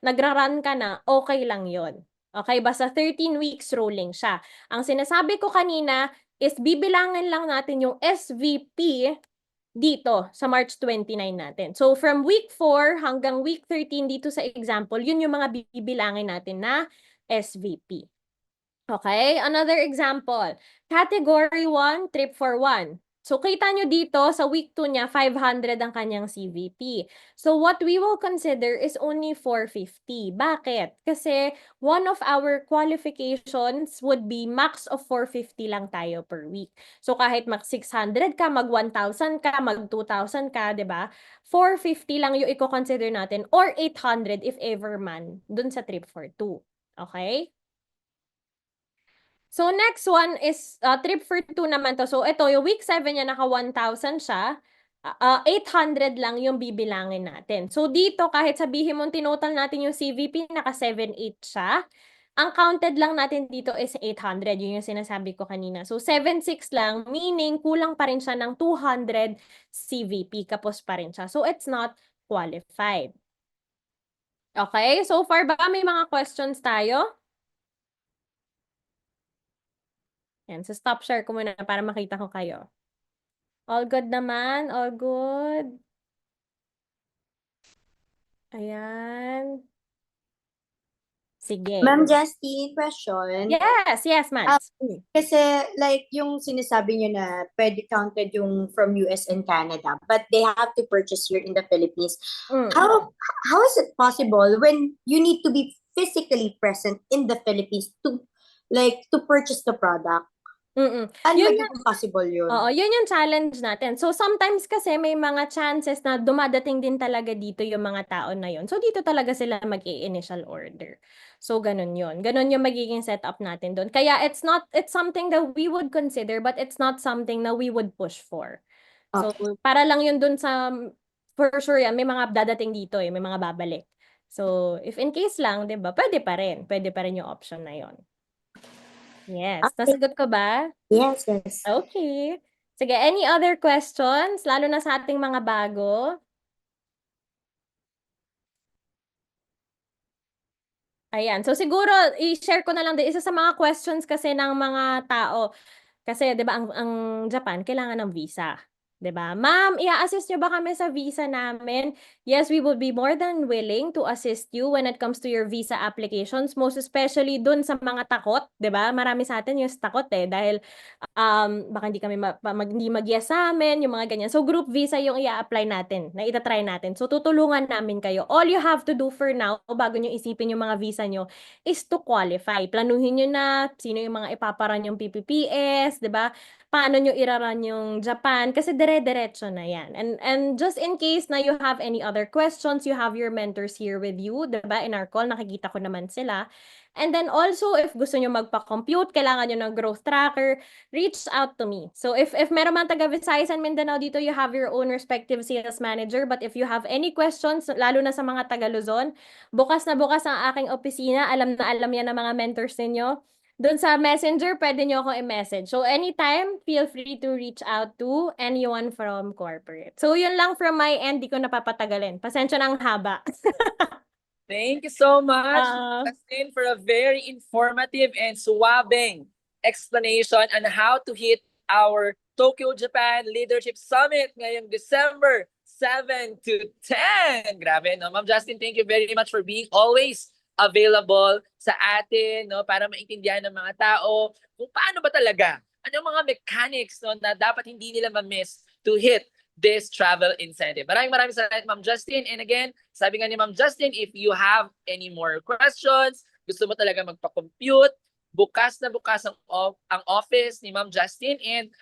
nagra-run ka na, okay lang yon. Okay? Basta 13 weeks rolling siya. Ang sinasabi ko kanina is bibilangin lang natin yung SVP dito sa March 29 natin. So from week 4 hanggang week 13 dito sa example, yun yung mga bibilangin natin na SVP. Okay, another example. Category 1, trip for 1. So kita nyo dito sa week 2 niya, 500 ang kanyang CVP. So what we will consider is only 450. Bakit? Kasi one of our qualifications would be max of 450 lang tayo per week. So kahit mag 600 ka, mag 1,000 ka, mag 2,000 ka, 'di ba? 450 lang yung i-consider natin or 800 if ever man dun sa trip for 2. Okay? So next one is trip for 2 naman to. So ito, yung week 7 niya naka 1,000 siya. 800 lang yung bibilangin natin. So dito, kahit sabihin mo tinotal natin yung CVP, naka 7,800 siya. Ang counted lang natin dito is 800. Yun yung sinasabi ko kanina. So 7,600 lang, meaning kulang pa rin siya ng 200 CVP. Kapos pa rin siya. So it's not qualified. Okay? So far ba may mga questions tayo? Yan, so stop share ko muna para makita ko kayo. All good naman? All good? Ayan. Sige. Ma'am Justine, question. Yes, Mads. Kasi like yung sinasabi niyo na pwede counted yung from US and Canada, but they have to purchase here in the Philippines. Mm. How is it possible when you need to be physically present in the Philippines to purchase the product? Mm-mm. Ano Yun magiging possible yun? Oo, yun yung challenge natin. So sometimes kasi may mga chances na dumadating din talaga dito yung mga tao na yun. So dito talaga sila mag-i-initial order. So ganun yun. Ganun yung magiging setup natin doon. Kaya it's something that we would consider but it's not something na we would push for. So para lang yun doon sa, for sure yan, may mga dadating dito may mga babalik. So if in case lang, 'di ba? Pwede pa rin. Pwede pa rin yung option na yun. Yes. Okay. Nasagot ko ba? Yes. Okay. Sige, any other questions? Lalo na sa ating mga bago? Ayan. So siguro, i-share ko na lang din. Isa sa mga questions kasi ng mga tao. Kasi 'di ba ang Japan kailangan ng visa, 'di ba? Ma'am, i-assist niyo ba kami sa visa namin? Yes, we would be more than willing to assist you when it comes to your visa applications, most especially dun sa mga takot, 'di ba? Marami sa atin yung takot dahil baka hindi kami hindi mag-yes sa amin, yung mga ganyan. So group visa yung i-apply natin, na itatry natin. So tutulungan namin kayo. All you have to do for now, bago nyo isipin yung mga visa nyo, is to qualify. Planuhin nyo na sino yung mga ipaparan yung PPPS, 'di ba? Paano nyo iraran yung Japan kasi dire-diretso na yan. And just in case na you have any other questions, you have your mentors here with you, 'di ba? In our call nakikita ko naman sila. And then also if gusto nyo magpa-compute, kailangan nyo ng growth tracker, reach out to me. So if meron man taga Visayas and Mindanao dito, you have your own respective sales manager. But if you have any questions, lalo na sa mga taga Luzon, bukas na bukas ang aking opisina. Alam na alam yan ng mga mentors ninyo. Doon sa messenger, pwede nyo ako i-message. So anytime, feel free to reach out to anyone from corporate. So yun lang from my end, di ko napapatagalin. Pasensya na ang haba. Thank you so much, Uh, Justin, for a very informative and suwabing explanation on how to hit our Tokyo, Japan Leadership Summit ngayong December 7 to 10. Grabe, no? Ma'am Justin, thank you very much for being always available sa atin, no? Para maintindihan ng mga tao kung paano ba talaga, ano yung mga mechanics, no, na dapat hindi nila ma-miss to hit this travel incentive. Maraming salamat, Ma'am Justin. And again, sabi nga ni Ma'am Justin, if you have any more questions, gusto mo talaga magpa-compute, bukas na bukas ang office ni Ma'am Justin, and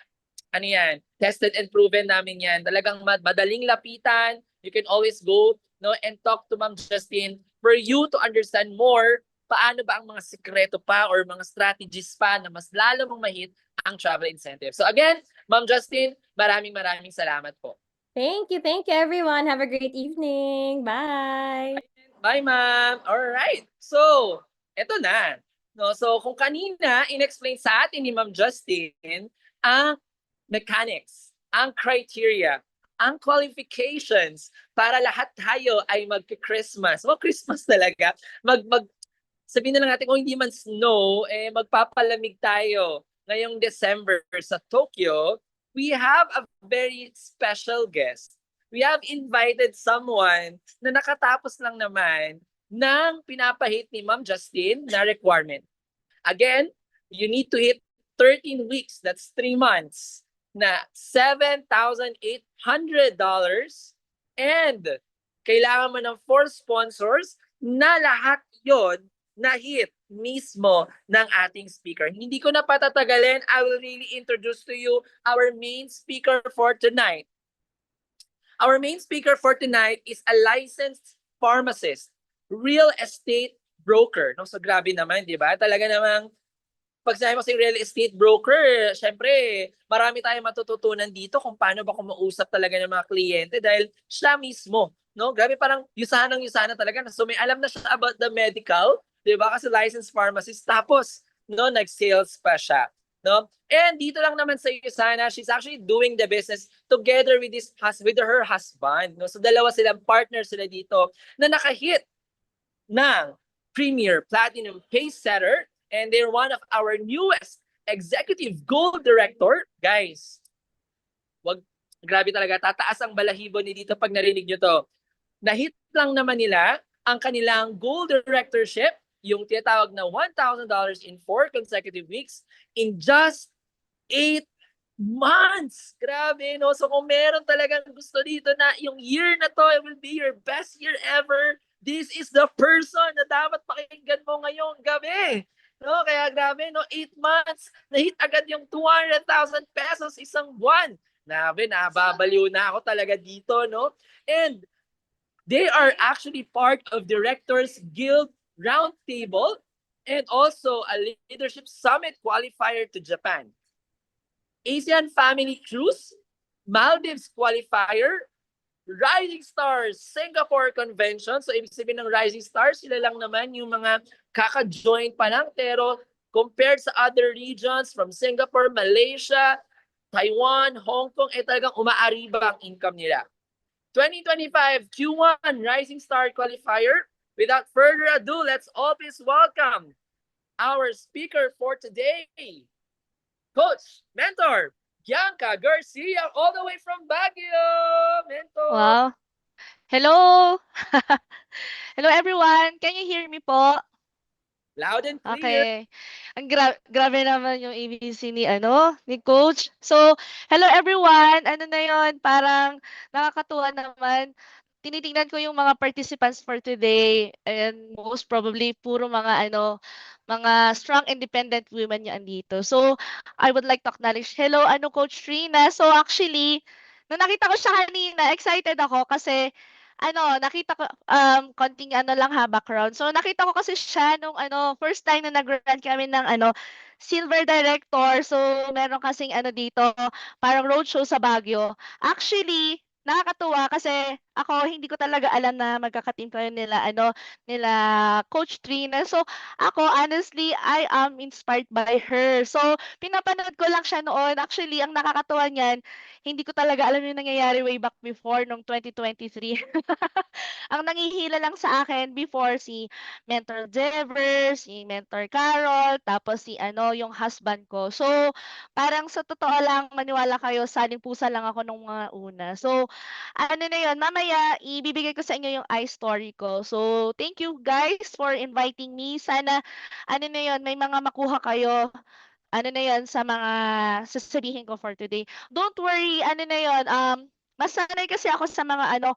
ano yan, tested and proven namin yan. Talagang madaling lapitan. You can always go, no, and talk to Ma'am Justin for you to understand more paano ba ang mga sikreto pa or mga strategies pa na mas lalo mong mahit ang travel incentive. So again, Ma'am Justin, maraming salamat po. Thank you everyone. Have a great evening. Bye. Bye, ma'am. All right. So, eto na. No, so kung kanina inexplain sa atin ni Ma'am Justin ang mechanics, ang criteria, ang qualifications para lahat tayo ay magki-Christmas. O Christmas talaga. Sabihin na lang natin kung hindi man snow, magpapalamig tayo ngayong December sa Tokyo. We have a very special guest. We have invited someone na nakatapos lang naman ng pinapahit ni Ma'am Justin na requirement. Again, you need to hit 13 weeks, that's 3 months, na $7,800, and kailangan mo ng 4 sponsors na lahat yon na hit mismo ng ating speaker. Hindi ko na patatagalin. I will really introduce to you our main speaker for tonight. Our main speaker for tonight is a licensed pharmacist, real estate broker. No, so grabe naman, di ba? Talaga namang pag sinabi mo sa real estate broker, syempre, marami tayong matututunan dito kung paano ba kumausap talaga ng mga kliyente dahil siya mismo, no? Grabe, parang yusana talaga. So may alam na siya about the medical, di ba? Kasi licensed pharmacist. Tapos, no, nag-sales pa siya. No? And dito lang naman sa Yusana, she's actually doing the business together with her husband. No? So dalawa silang partner sila dito na nakahit ng Premier Platinum Pacesetter, and they're one of our newest executive gold director. Guys, grabe talaga, tataas ang balahibo ni dito pag narinig nyo to. Nahit lang naman nila ang kanilang gold directorship yung tinatawag na $1,000 in 4 consecutive weeks in just 8 months. Grabe, no? So kung meron talagang gusto dito na yung year na to, it will be your best year ever, this is the person na dapat pakinggan mo ngayong gabi. No, kaya grabe, no? 8 months, na-hit agad yung 200,000 pesos isang buwan. Grabe, nababaliw na ako talaga dito, no? And they are actually part of Directors Guild Roundtable and also a Leadership Summit qualifier to Japan. Asian Family Cruise, Maldives qualifier, Rising Stars Singapore Convention. So ibig sabihin ng Rising Stars, sila lang naman yung mga kaka-join pa lang. Pero compared sa other regions from Singapore, Malaysia, Taiwan, Hong Kong, talagang umaariba ang income nila. 2025 Q1 Rising Star Qualifier. Without further ado, let's all please welcome our speaker for today, Coach, Mentor, Bianca Garcia, all the way from Baguio. Mentor. Wow. Hello. Hello everyone. Can you hear me po? Loud and clear. Okay. Ang grabe naman yung ABC ni Coach. So, hello everyone. Ano na 'yon? Parang nakakatuwa naman. Tinitingnan ko yung mga participants for today and most probably puro mga strong independent women yung andito. So, I would like to acknowledge, hello Coach Trina. So, actually, nung nakita ko siya kanina, excited ako kasi nakita ko, konting lang background. So, nakita ko kasi siya nung first time na nag-run kami ng Silver Director. So, meron kasing dito, parang roadshow sa Baguio. Actually, nakakatuwa kasi ako hindi ko talaga alam na magkaka-team kayo nila Coach Trina. So, ako honestly, I am inspired by her. So, pinapanood ko lang siya noon. Actually, ang nakakatuwa niyan, hindi ko talaga alam yung nangyayari way back before nung 2023. Ang nangihila lang sa akin before si Mentor Jever, si Mentor Carol, tapos yung husband ko. So, parang sa totoo lang, maniwala kayo, saling-pusa lang ako nung mga una. So, na yun, mamaya, ibibigay ko sa inyo yung story ko. So, thank you guys for inviting me. Sana, na yun, may mga makuha kayo na yun sa mga sasabihin ko for today. Don't worry, na yun, mas sanay kasi ako sa mga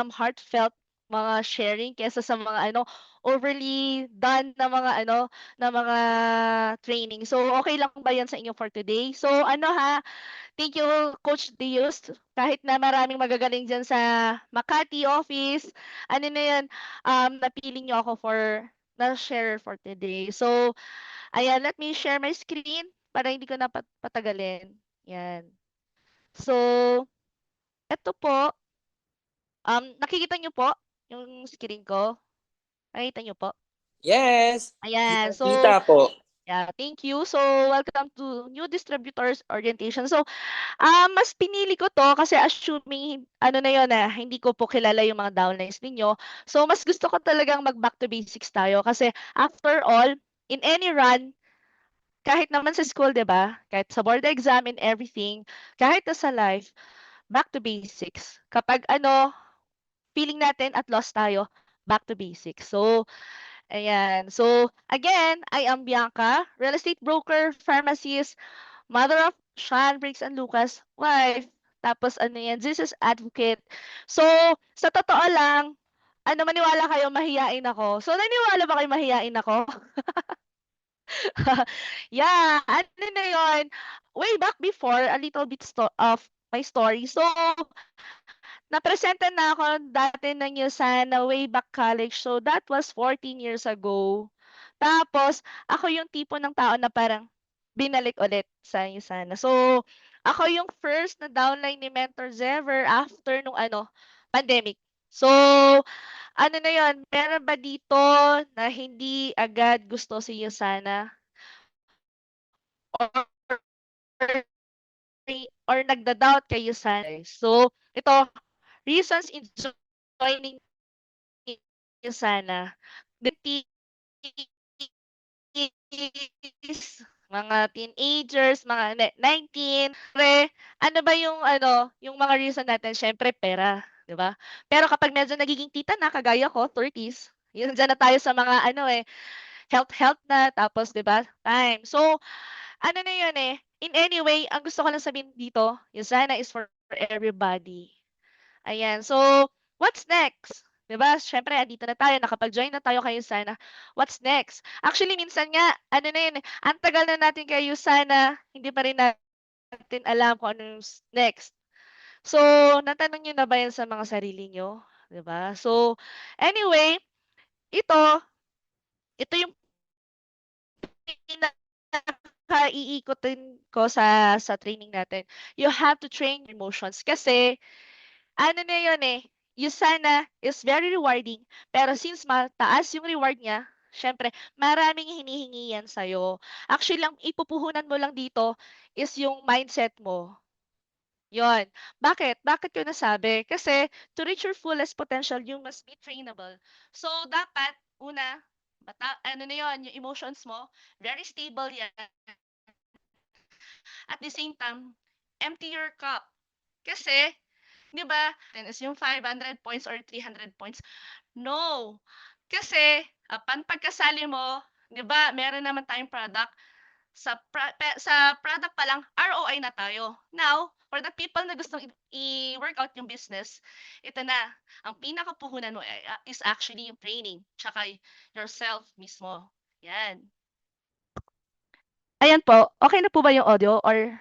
heartfelt mga sharing kaysa sa mga overly done na mga na mga training. So okay lang ba 'yan sa inyo for today? So thank you Coach Dios. Kahit na maraming magagaling diyan sa Makati office, na 'yan, napili niyo ako na share for today. So ayan, let me share my screen para hindi ko na patagalin. Yan. So, eto po. Nakikita niyo po yung screen ko? Nakikita niyo po? Yes. Ayan. So, Kita po. yeah, thank you. So, welcome to New Distributors Orientation. So, mas pinili ko to kasi assuming, na yun hindi ko po kilala yung mga downlines ninyo. So, mas gusto ko talagang mag-back to basics tayo kasi after all, in any run, kahit naman sa school, 'di ba? Kahit sa board exam and everything, kahit na sa life, back to basics. Kapag feeling natin at lost tayo, back to basics. So, ayan. So, again, I am Bianca, real estate broker, pharmacist, mother of Sean, Briggs, and Lucas, wife. Tapos yan, Jesus advocate. So, sa totoo lang, maniwala kayo mahiyain ako. So, naniwala ba kayo mahiyain ako? Yeah, na yun, way back before, a little bit of my story. So, napresenta na ako dati ng USANA way back college. So, that was 14 years ago. Tapos, ako yung tipo ng tao na parang binalik ulit sa USANA. So, ako yung first na downline ni Mentor Zever after nung pandemic. So, na yun, meron ba dito na hindi agad gusto si USANA? Or nagda-doubt kay USANA. So, ito, reasons in joining USANA. The mga teenagers, mga 19, ano ba yung mga reason natin? Syempre, pera, di ba? Pero kapag medyo nagiging tita na, kagaya ko, 30s, Yun diyan na tayo sa mga ano eh, health na tapos 'di ba, time. So, ano na yun eh, in any way, ang gusto ko lang sabihin dito, yung sana is for everybody. Ayan, so what's next? 'Di ba, siyempre andito na tayo, nakapag-join na tayo kay Sana. What's next? Actually, minsan nga, ano na yun eh, ang tagal na natin kay Sana, hindi pa rin natin alam kung ano yung next. So, natanong niyo na ba yan sa mga sarili niyo? 'Di ba? So, anyway, ito, ito yung pinaka-iikutin ko sa training natin. You have to train your emotions kasi ano na yun eh, yung sana is very rewarding, pero since mataas yung reward niya, syempre maraming hinihingi yan sa'yo. Actually, ang ipupuhunan mo lang dito is yung mindset mo. Yon. Bakit? Bakit ko nasabi? Kasi to reach your fullest potential, you must be trainable. So, dapat, una, ano na yon, yung emotions mo, very stable yan. At the same time, empty your cup. Kasi, di ba, then is yung 500 points or 300 points. No. Kasi, pagkasali mo, di ba, meron naman tayong product, sa product pa lang, ROI na tayo. Now, for the people na gustong i-workout yung business, ito na, ang pinakapuhunan mo is actually yung training, tsaka yourself mismo. Yan. Ayan po, okay na po ba yung audio or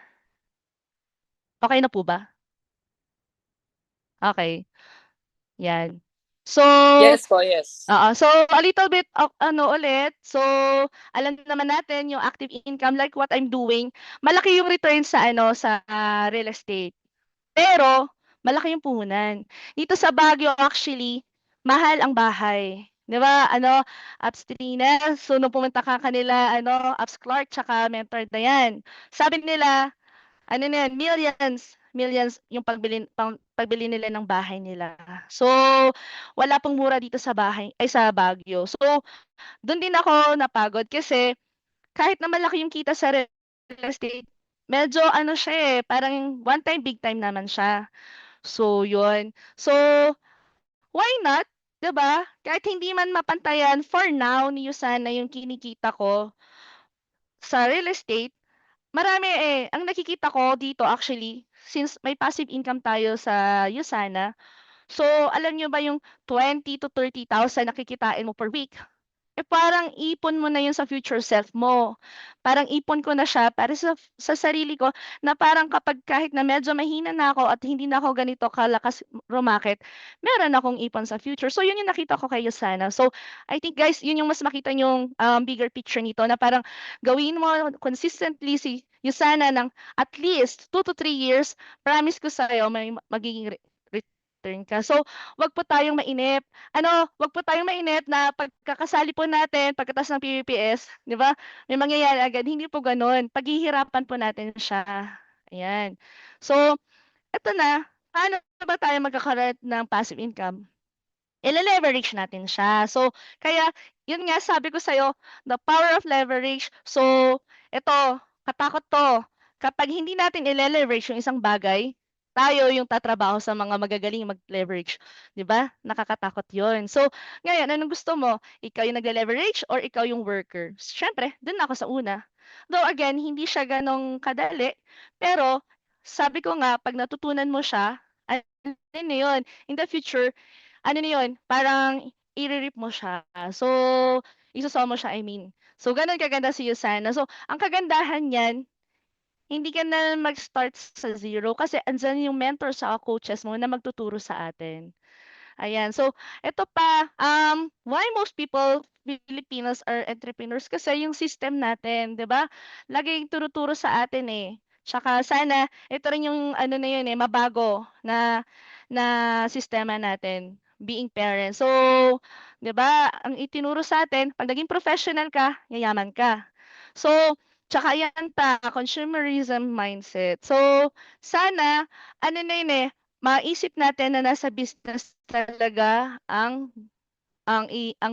okay na po ba? Okay. Yan. So, Yes po, yes. so a little bit of ano ulit. So, alam naman natin yung active income like what I'm doing, malaki yung return sa ano sa real estate. Pero malaki yung puhunan. Dito sa Baguio actually, mahal ang bahay. 'Di ba? Ano, Apps Trina, so nung pumunta ka kanila, ano, Apps Clark, tsaka Mentor Dayan. Sabi nila, ano na yan, millions, millions yung pagbili nila ng bahay nila. So, wala pong mura dito sa bahay, ay sa Baguio. So, doon din ako napagod kasi kahit na malaki yung kita sa real estate, medyo ano siya eh, parang one time, big time naman siya. So, yun. So, why not? 'Di ba? Kahit hindi man mapantayan for now ni Yusana yung kinikita ko sa real estate, marami eh. Ang nakikita ko dito actually, since may passive income tayo sa Yusana, so alam nyo ba yung 20 to 30,000 nakikitain mo per week? Eh, parang ipon mo na yun sa future self mo. Parang ipon ko na siya para sa sarili ko na parang kapag kahit na medyo mahina na ako at hindi na ako ganito kalakas rumakit, meron akong ipon sa future. So, yun yung nakita ko kay Yusana. So, I think guys, yun yung mas makita yung bigger picture nito na parang gawin mo consistently si Yusana ng at least 2 to 3 years, promise ko sa'yo may magiging return ka. So, wag po tayong mainip wag po tayong mainip na pagkakasali po natin pagkatapos ng PPPS, 'di ba? May mangyayari agad. Hindi po gano'n. Paghihirapan po natin siya. Ayan. So, eto na. Paano ba tayo magkakaroon ng passive income? Ile-leverage natin siya. So, kaya yun nga sabi ko sa'yo, the power of leverage. So, eto, katakot 'to. Kapag hindi natin ile-leverage yung isang bagay, tayo yung tatrabaho sa mga magagaling mag-leverage, 'di ba? Nakakatakot 'yun. So, ngayon anong gusto mo? Ikaw yung nagle-leverage or ikaw yung worker? Siyempre, dun ako sa una. Though again, hindi siya ganong kadali, pero sabi ko nga 'pag natutunan mo siya, ano na 'yun, in the future, ano na 'yun, parang ire-reap mo siya. So, mo siya, I mean. So, gano'n kaganda si Yusana. So, ang kagandahan niyan, hindi ka na mag-start sa zero kasi andiyan yung mentor sa coaches mo na magtuturo sa atin. Ayan. So, eto pa, why most people, Filipinos are entrepreneurs? Kasi yung system natin, 'di ba? Laging turo-turo sa atin eh. Tsaka sana ito rin yung ano na yun eh, mabago na sistema natin, being parents. So, 'di ba, ang itinuro sa atin, pag naging professional ka, yayaman ka. So, tsaka yan pa, consumerism mindset. So, sana, ano na yun eh, maisip natin na nasa business talaga ang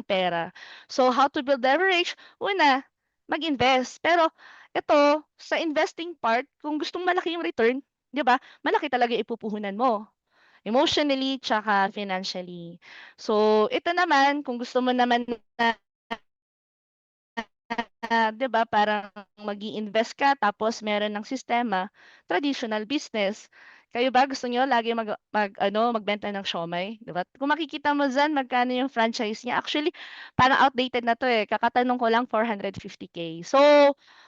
pera. So how to build leverage? Una, mag-invest. Pero ito, sa investing part, kung gustong malaki yung return, 'di ba? Malaki talaga yung ipupuhunan mo. emotionally, tsaka financially. So, ito naman, kung gusto mo naman na 'di ba, parang mag-i-invest ka tapos meron ng sistema, traditional business. Kayo ba gusto niyo lagi mag-ano, magbenta ng siomai, 'di ba? Kung makikita mo diyan magkano yung franchise niya, actually parang outdated na 'to, eh, kakatanong ko lang 450K. So,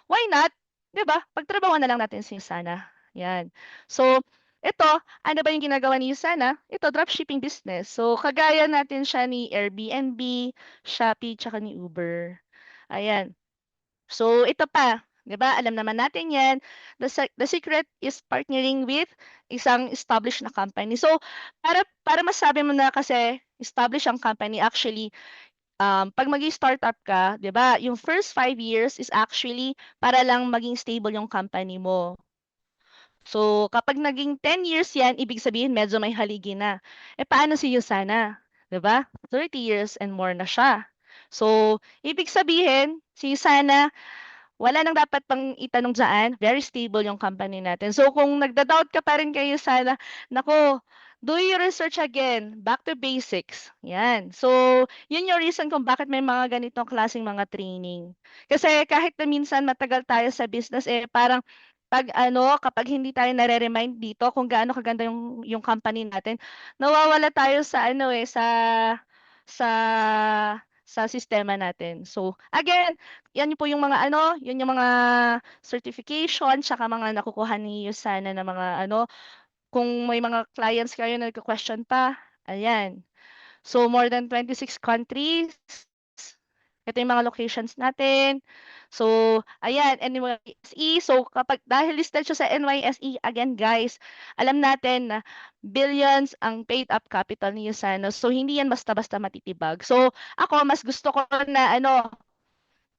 why not, 'di ba? Pagtrabahuan na lang natin si Sana, 'yan. So, ito, ano ba yung ginagawa ni Sana? Ito, dropshipping business. So, kagaya natin siya ni Airbnb, Shopee, tsaka ni Uber. Ayan. So ito pa, 'di ba? Alam naman natin 'yan. The secret is partnering with isang established na company. So para masabi mo na kasi established ang company, actually 'pag startup ka, 'di ba? Yung first 5 years is actually para lang maging stable yung company mo. So kapag naging 10 years 'yan, ibig sabihin medyo may haligi na. Eh paano si Yusana? 'Di ba? 30 years and more na siya. So ibig sabihin, si Yusana wala nang dapat pang itanong diyaan, very stable yung company natin. So kung nagda-doubt ka pa rin kayo, sana, naku, do your research again, back to basics. Yan. So, yun yung reason kung bakit may mga ganitong klaseng mga training. Kasi kahit na minsan matagal tayo sa business, eh parang kapag hindi tayo nare-remind dito kung gaano kaganda yung company natin, nawawala tayo sa sa sistema natin. So, again, yan po yung mga yun yung mga certification tsaka mga nakukuha ni Yusana na mga kung may mga clients kayo na nagko-question pa, ayan. So, more than 26 countries. Ito yung mga locations natin. So, ayan, NYSE. So, dahil listed siya sa NYSE, again, guys, alam natin na billions ang paid up capital ni Yusana. So, hindi yan basta-basta matitibag. So, ako, mas gusto ko na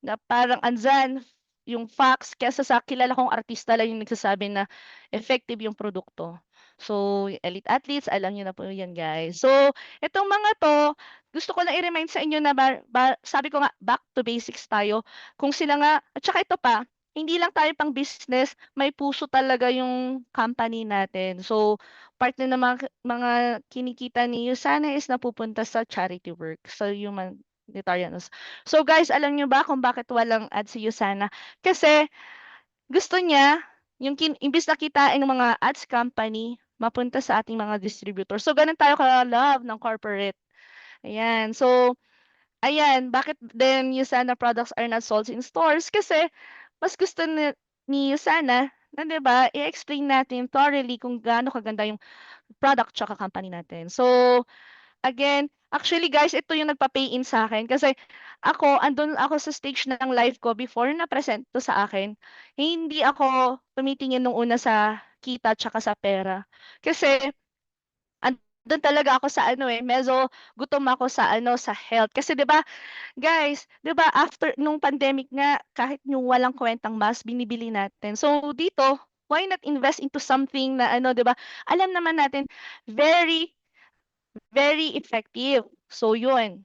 na parang andyan yung facts kaysa sa kilala kong artista lang yung nagsasabi na effective yung produkto. So, elite athletes, alam niyo na po yan, guys. So, itong mga to, gusto ko lang i-remind sa inyo na sabi ko nga, back to basics tayo. Kung sila nga, at saka ito pa, hindi lang tayo pang business, may puso talaga yung company natin. So, part na ng mga kinikita ni Yusana is napupunta sa charity work, sa humanitarian. So guys, alam niyo ba kung bakit walang ads si Yusana? Kasi gusto niya imbis na kitain ng mga ads company, mapunta sa ating mga distributor. So ganun tayo ka-love ng corporate. Ayan. So, ayan, bakit then Yusana products are not sold in stores? Kasi mas gusto ni Yusana na 'di ba, i-explain natin thoroughly kung gaano kaganda yung product tsaka company natin. So, again, actually guys, ito yung nagpa-pay in sa akin kasi andun ako sa stage ng life ko before na-present to sa akin. Hindi ako tumitingin nung una sa kita tsaka sa pera. Kasi andun talaga ako sa medyo gutom ako sa sa health. Kasi 'di ba, guys, 'di ba after nung pandemic nga kahit yung walang kwentang mask binibili natin. So dito, why not invest into something na 'di ba? Alam naman natin very very effective. So yun,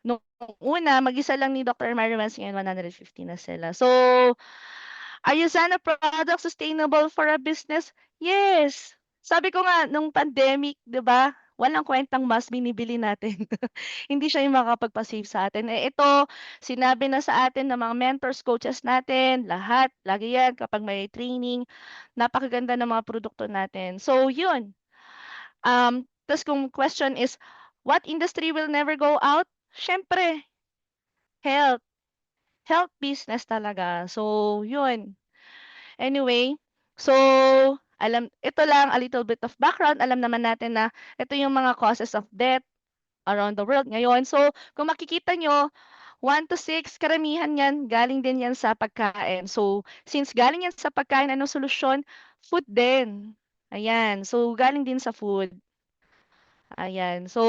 nung una mag-isa lang ni Dr. Marymans, ngayon 150 na sila. So, are Yusana products sustainable for a business? Yes. Sabi ko nga nung pandemic, 'di ba? Walang kwentang mask binibili natin. Hindi siya yung makakapagpa-save sa atin. Eh ito, sinabi na sa atin ng mga mentors, coaches natin, lahat, lagi yan kapag may training, napakaganda ng mga produkto natin. So, yun. Tas kung question is, what industry will never go out? Siyempre, health. Health business talaga. So, yun. Anyway, so, ito lang, a little bit of background. Alam naman natin na ito yung mga causes of death around the world ngayon. So, kung makikita nyo, 1 to 6, karamihan yan, galing din yan sa pagkain. So, since galing yan sa pagkain, anong solusyon? Food din. Ayan. So, galing din sa food. Ayan. So,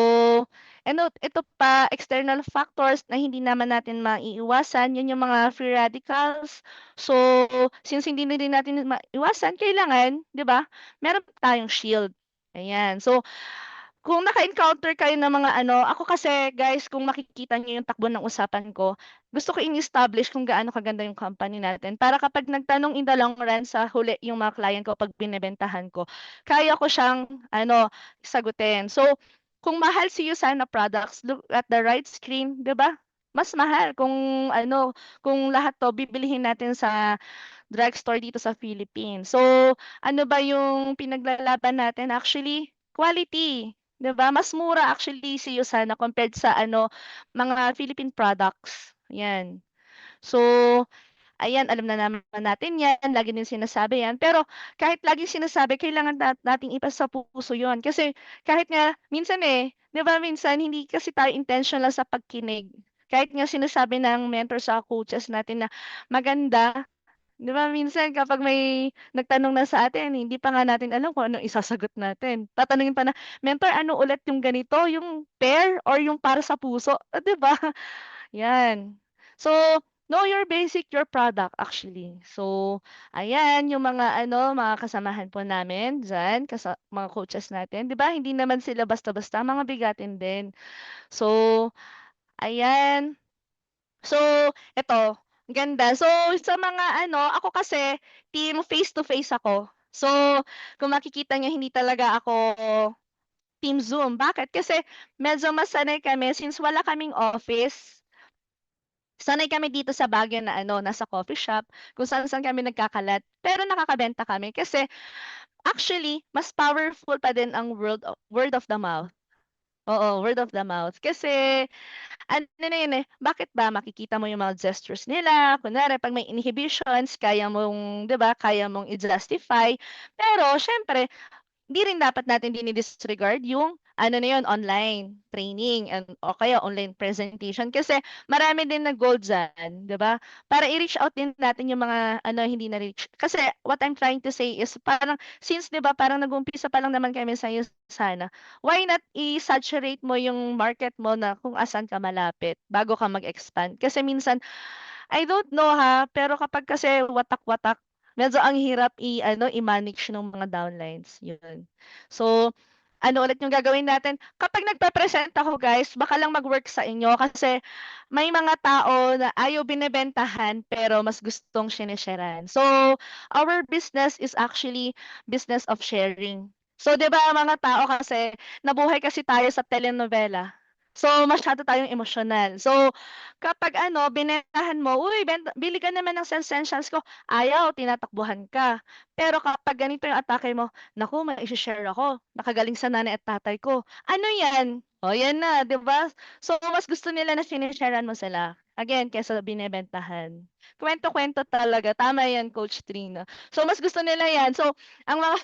ito pa, external factors na hindi naman natin maiiwasan, yun yung mga free radicals. So, since hindi na din natin maiwasan, kailangan, di ba, meron tayong shield. Ayan. So, kung naka-encounter kayo ng mga ano, ako kasi guys, kung makikita niyo yung takbo ng usapan ko, gusto ko i-establish kung gaano kaganda yung company natin para kapag nagtanong in the long run sa huli yung mga client ko pag binebentahan ko, kaya ko siyang ano, sagutin. So, kung mahal si Usana Products, look at the right screen, 'di ba? Mas mahal kung ano, kung lahat 'to bibilihin natin sa drugstore dito sa Philippines. So, ano ba yung pinaglalaban natin? Actually, quality. 'Di ba? Mas mura actually si Usana compared sa ano, mga Philippine products. Yan. So, ayan, alam na naman natin yan, lagi din sinasabi yan. Pero kahit laging sinasabi, kailangan nating ipasa puso yun. Kasi kahit nga, minsan 'di ba minsan hindi kasi tayo intentional sa pagkinig. Kahit nga sinasabi ng mentor sa coaches natin na maganda. 'Di ba minsan kapag may nagtanong na sa atin, hindi pa nga natin alam kung anong isasagot natin. Tatanungin pa na, "Mentor, ano ulit yung ganito, yung pair or yung para sa puso?" 'Di ba? 'Yan. So, know your basic, your product actually. So, ayan yung mga ano, mga kasamahan po namin diyan, mga coaches natin, 'di ba hindi naman sila basta-basta, mga bigatin din. So, ayan. So, eto, ganda. So, sa mga ano, ako kasi team face to face ako. So, kung makikita niyo hindi talaga ako team Zoom. Bakit? Kasi medyo mas sanay kami since wala kaming office. Sanay kami dito sa Baguio na ano, nasa coffee shop, kung saan-saan kami nagkakalat. Pero nakakabenta kami kasi actually mas powerful pa din ang word of the mouth. Oo, word of the mouth. Kasi ano na yun bakit ba makikita mo yung mga gestures nila, kunwari 'pag may inhibitions kaya mong 'di ba, kaya mong i-justify. Pero siyempre hindi rin dapat natin dini-disregard yung ano na yun, online training o kaya online presentation kasi marami din nag-gold diyan, 'di ba? Para i-reach out din natin yung mga ano hindi na-reach. Kasi what I'm trying to say is parang since 'di ba parang nag-uumpisa pa lang naman kami sa sana, why not i-saturate mo yung market mo na kung asan ka malapit bago ka mag-expand. Kasi minsan I don't know ha, pero kapag kasi watak-watak, medyo ang hirap i-ano, i-manage nung mga downlines, yun. So, ano ulit yung gagawin natin, kapag nagpe-present ako guys, baka lang mag-work sa inyo kasi may mga tao na ayaw binebentahan pero mas gustong shine-sharean. So, our business is actually business of sharing. So, 'di ba mga tao kasi nabuhay kasi tayo sa telenovela. So, masyado tayong emosyonal. So, kapag ano, binentahan mo, "Uy, bili ka naman ng essentials ko." Ayaw, tinatakbuhan ka. Pero kapag ganito yung atake mo, "Naku, may ise-share ako, nakagaling sa nanay at tatay ko." Ano 'yan? Oh, 'yan na, 'di ba? So, mas gusto nila na shine-sharean mo sila, again, kaysa binebentahan. Kuwento-kuwento talaga, tama 'yan, Coach Trina. So, mas gusto nila 'yan. So, ang mga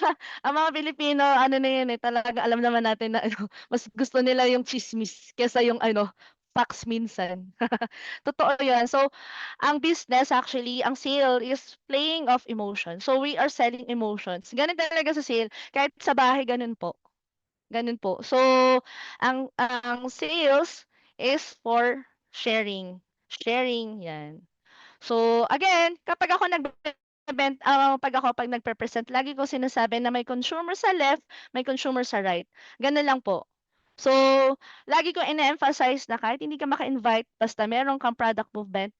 ang mga Pilipino ano na 'yan, talagang alam naman natin na ano, mas gusto nila yung tsismis kaysa yung ano, facts minsan. Totoo 'yan. So, ang business actually, ang sale is playing of emotion. So, we are selling emotions. Gano'n talaga sa sale, kahit sa bahay gano'n po, gano'n po. So, ang sales is for sharing, sharing 'yan. So, again, kapag ako pag nagpe-present, lagi ko sinasabi na may consumer sa left, may consumer sa right. Gano'n lang po. So, lagi ko ine-emphasize na kahit hindi ka maka-invite, basta meron kang product movement,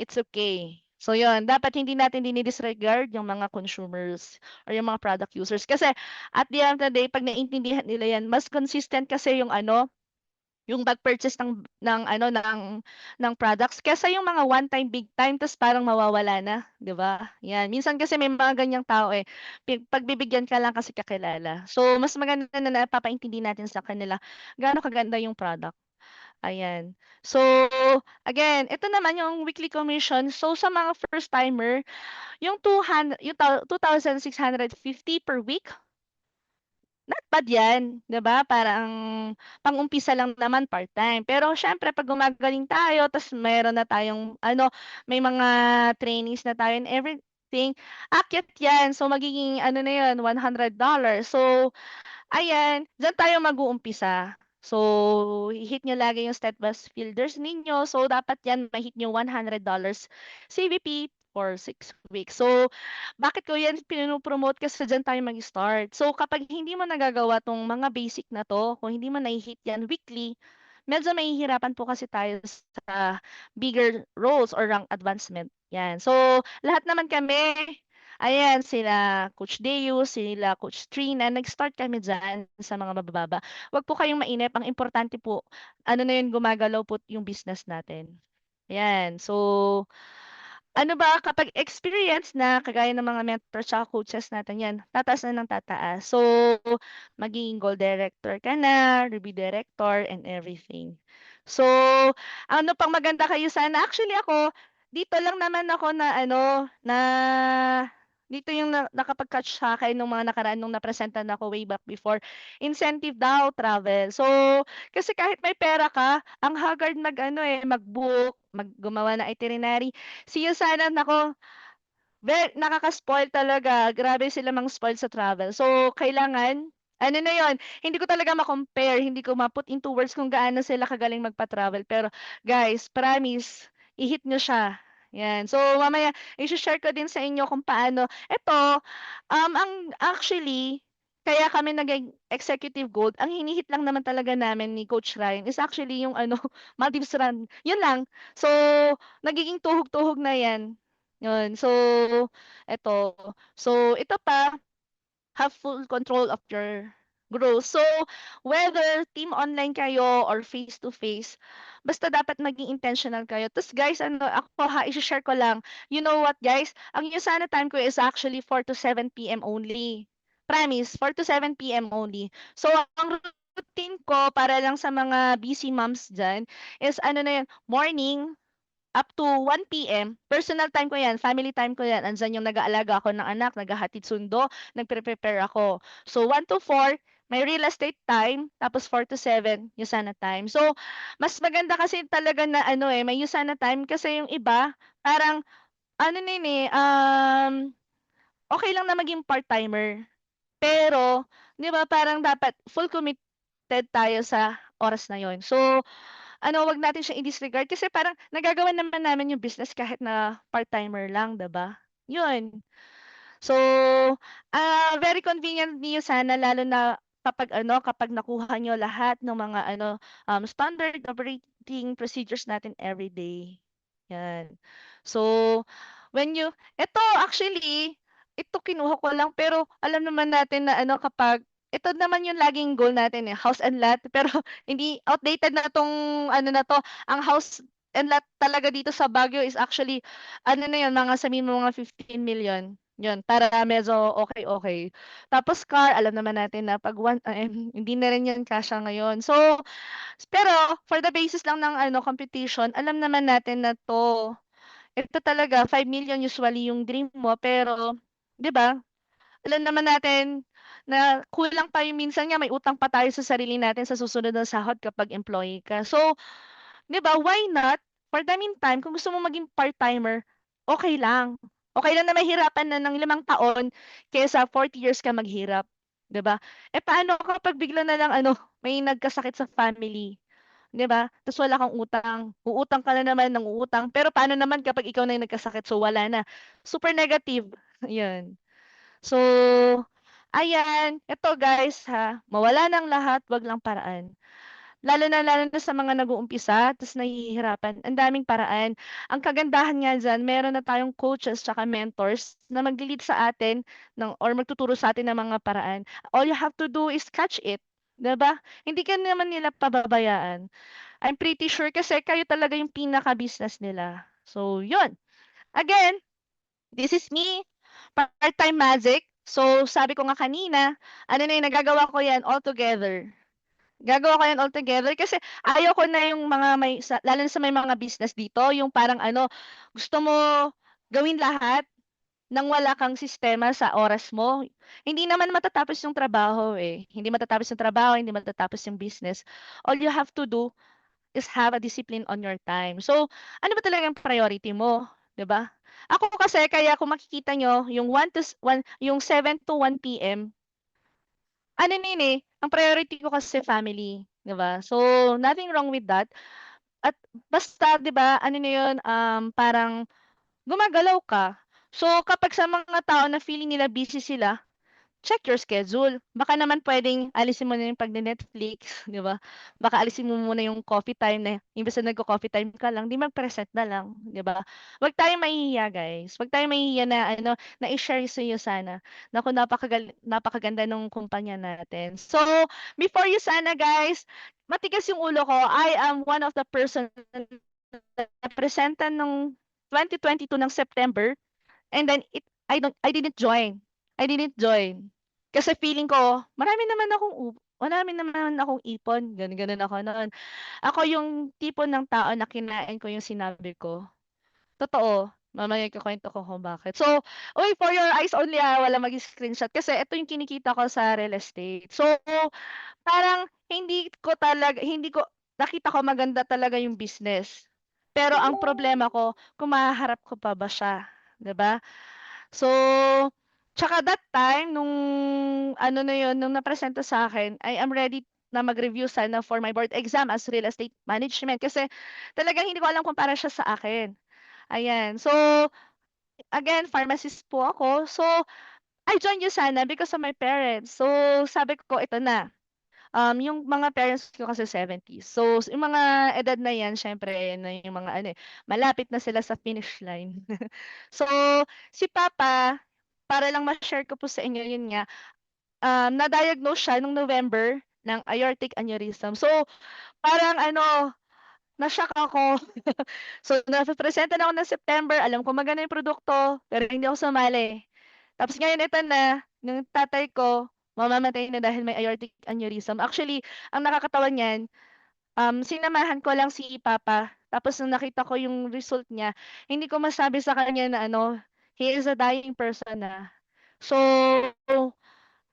it's okay. So, yun, dapat hindi natin dini-disregard yung mga consumers or yung mga product users. Kasi at the end of the day, pag naintindihan nila yan, mas consistent kasi yung ano, yung pag-purchase ng ano ng products kaysa yung mga one time, big time ta's parang mawawala na, 'di ba? 'Yan, minsan kasi may mga ganyang tao, pagbibigyan ka lang kasi kakilala. So, mas maganda na napapaintindi natin sa kanila gaano kaganda yung product, ayan. So, again, ito naman yung weekly commission. So, sa mga first timer, yung 2,650 per week. Not bad 'yan, 'di ba? Parang pang-umpisa lang naman part-time. Pero siyempre 'pag gumagaling tayo ta's meron na tayong ano, may mga trainings na tayo and everything, aakyat 'yan. So magiging ano na 'yun, $100. So ayan, diyan tayo mag-uumpisa. So i-hit niyo lagi yung steadfast fielders ninyo. So dapat 'yan ma-hit niyo $100 CVP for 6 weeks. So, bakit ko yan pinopromote? Kasi diyan tayo mag-start. So, kapag hindi mo nagagawa tong mga basic na to, kung hindi mo na-hit yan weekly, medyo mahihirapan po kasi tayo sa bigger roles or rank advancement. Yan. So, lahat naman kami, ayan, sila Coach Deus, sila Coach Trina, nag-start kami dyan sa mga mabababa. Huwag po kayong mainip. Ang importante po, ano na yun, gumagalaw po yung business natin. Ayan. So, ano ba, kapag experience na, kagaya ng mga mentors at coaches natin yan, tataas na ng tataas. So, magiging goal director ka na, review director, and everything. So, ano pang maganda kayo sana? Actually ako, dito lang naman ako na dito yung nakapag-catch sa akin nung mga nakaraan nung napresentan ako way back before. Incentive daw, travel. So, kasi kahit may pera ka, ang haggard mag-book, gumawa ng itinerary. See you sana, nako, nakaka-spoil talaga. Grabe sila mang-spoil sa travel. So, kailangan, ano na yon, hindi ko talaga ma-compare, hindi ko ma-put into words kung gaano sila kagaling magpa-travel. Pero, guys, promise, i-hit nyo siya. Yan. So, mamaya, i-share ko din sa inyo kung paano. Ito, ang actually, kaya kami naging executive gold, ang hinihit lang naman talaga namin ni Coach Ryan is actually yung Maldives Run. Yun lang. So, nagiging tuhog-tuhog na yan. Yun. So, eto. So, ito pa, have full control of your growth. So, whether team online kayo or face-to-face, basta dapat maging intentional kayo. Tapos guys, ako i-share ko lang. You know what guys? Ang Usana time ko is actually 4 to 7 p.m. only. Promise, 4 to 7 p.m. only. So, ang routine ko para lang sa mga busy moms dyan is morning, up to 1 p.m., personal time ko yan, family time ko yan. Andyan yung nag-aalaga ako ng anak, naghahatid sundo, nagpre-prepare ako. So, 1 to 4, may real estate time, tapos 4 to 7, Usana time. So, mas maganda kasi talaga na may Usana time kasi yung iba, parang, okay lang na maging part-timer. Pero, di ba, parang dapat full committed tayo sa oras na yon. So, wag natin siyang i-disregard kasi parang nagagawa naman namin yung business kahit na part-timer lang, 'di ba? 'Yun. So, very convenient niyo sana lalo na kapag nakuha niyo lahat ng mga standard operating procedures natin every day. 'Yan. So, ito actually, ito kinuha ko lang pero alam naman natin na kapag ito naman yung laging goal natin house and lot pero hindi outdated na 'tong na 'to. Ang house and lot talaga dito sa Baguio is actually na 'yun, mga sabihin mo mga 15 million. 'Yun, para medyo okay. Tapos car, alam naman natin na 'pag hindi na rin 'yan kasya ngayon. So, pero for the basis lang ng competition, alam naman natin na ito talaga 5 million usually yung dream mo pero 'di ba, alam naman natin na kulang pa yung minsan nga may utang pa tayo sa sarili natin sa susunod na sahod kapag employee ka. So, 'di ba, why not? For the meantime, kung gusto mo maging part-timer, okay lang. Okay lang na mahirapan na ng 5 taon kaysa 40 years ka maghirap, 'di ba? Paano kapag bigla na lang may nagkasakit sa family, 'di ba? Tapos wala kang utang. Uutang ka na naman ng uutang. Pero paano naman kapag ikaw na yung nagkasakit so wala na? Super negative. 'Yun. So, ayan, eto guys ha, mawala ng lahat, 'wag lang paraan. Lalo na sa mga nag-uumpisa ta's nahihirapan, ang daming paraan. Ang kagandahan nga diyan, meron na tayong coaches tsaka mentors na magle-lead sa atin or magtuturo sa atin ng mga paraan. All you have to do is catch it, 'di ba? Hindi ka naman nila pababayaan. I'm pretty sure kasi kayo talaga yung pinaka-business nila. So, 'yun. Again, this is me, part-time magic. So, sabi ko nga kanina, nagagawa ko 'yan all together. Gagawa ko 'yan all together kasi ayaw ko na yung mga lalo na sa may mga business dito, yung parang gusto mo gawin lahat nang wala kang sistema sa oras mo. Hindi naman matatapos yung trabaho, eh. Hindi matatapos yung trabaho, hindi matatapos yung business. All you have to do is have a discipline on your time. So, ano ba talagang priority mo, 'di ba? Ako kasi kaya kung makikita niyo yung 1 yung 7 to 1 PM, ang priority ko kasi family, 'di ba? So, nothing wrong with that. At basta 'di ba, na 'yun, parang gumagalaw ka. So, kapag sa mga tao na feeling nila busy sila, check your schedule. Baka naman puwedeng alisin mo na yung pagne-Netflix, 'di ba? Baka alisin mo muna yung coffee time na imbes na nagko-coffee time ka lang, 'di mag-present na lang, 'di ba? Huwag tayong mahihiya guys, huwag tayong mahihiya na ano, na i-share sa'yo sana. Naku, napakaganda nung kumpanya natin. So, before you sana guys, matigas yung ulo ko. I am one of the person na napresentan nung 2022 ng September. And then I didn't join. I didn't join. Kasi feeling ko, marami naman akong ipon, gano'n ako noon. Ako yung tipo ng tao na kinain ko yung sinabi ko. Totoo, mamaya ikukuwento ko kung bakit. So, uy, for your eyes only, walang mag-screenshot kasi ito yung kinikita ko sa real estate. So, parang hindi ko nakita ko maganda talaga yung business. Pero ang problema ko, kung mahaharap ko pa ba siya, 'di ba? So, tsaka that time nung ano na yun, nung napresenta sa akin, I am ready na mag-review sana for my board exam as real estate management kasi talagang hindi ko alam kung para siya sa akin. Ayan. So, again, pharmacist po ako. So, I joined USANA because of my parents. So, sabi ko, ito na. Yung mga parents ko kasi 70s. So, yung mga edad na yan, syempre, yan na yung mga ano eh, malapit na sila sa finish line. So, si Papa, para lang ma-share ko po sa inyo, yun nga, na-diagnose siya nung November ng aortic aneurysm. So, parang ano, na-shock ako. So, nape-presentan ako ng September, alam ko maganda yung produkto, pero hindi ako sumali. Tapos ngayon ito na, yung tatay ko, mamamatay na dahil may aortic aneurysm. Actually, ang nakakatawa niyan, sinamahan ko lang si Papa. Tapos nung nakita ko yung result niya, hindi ko masabi sa kanya na ano, he is a dying person na. So,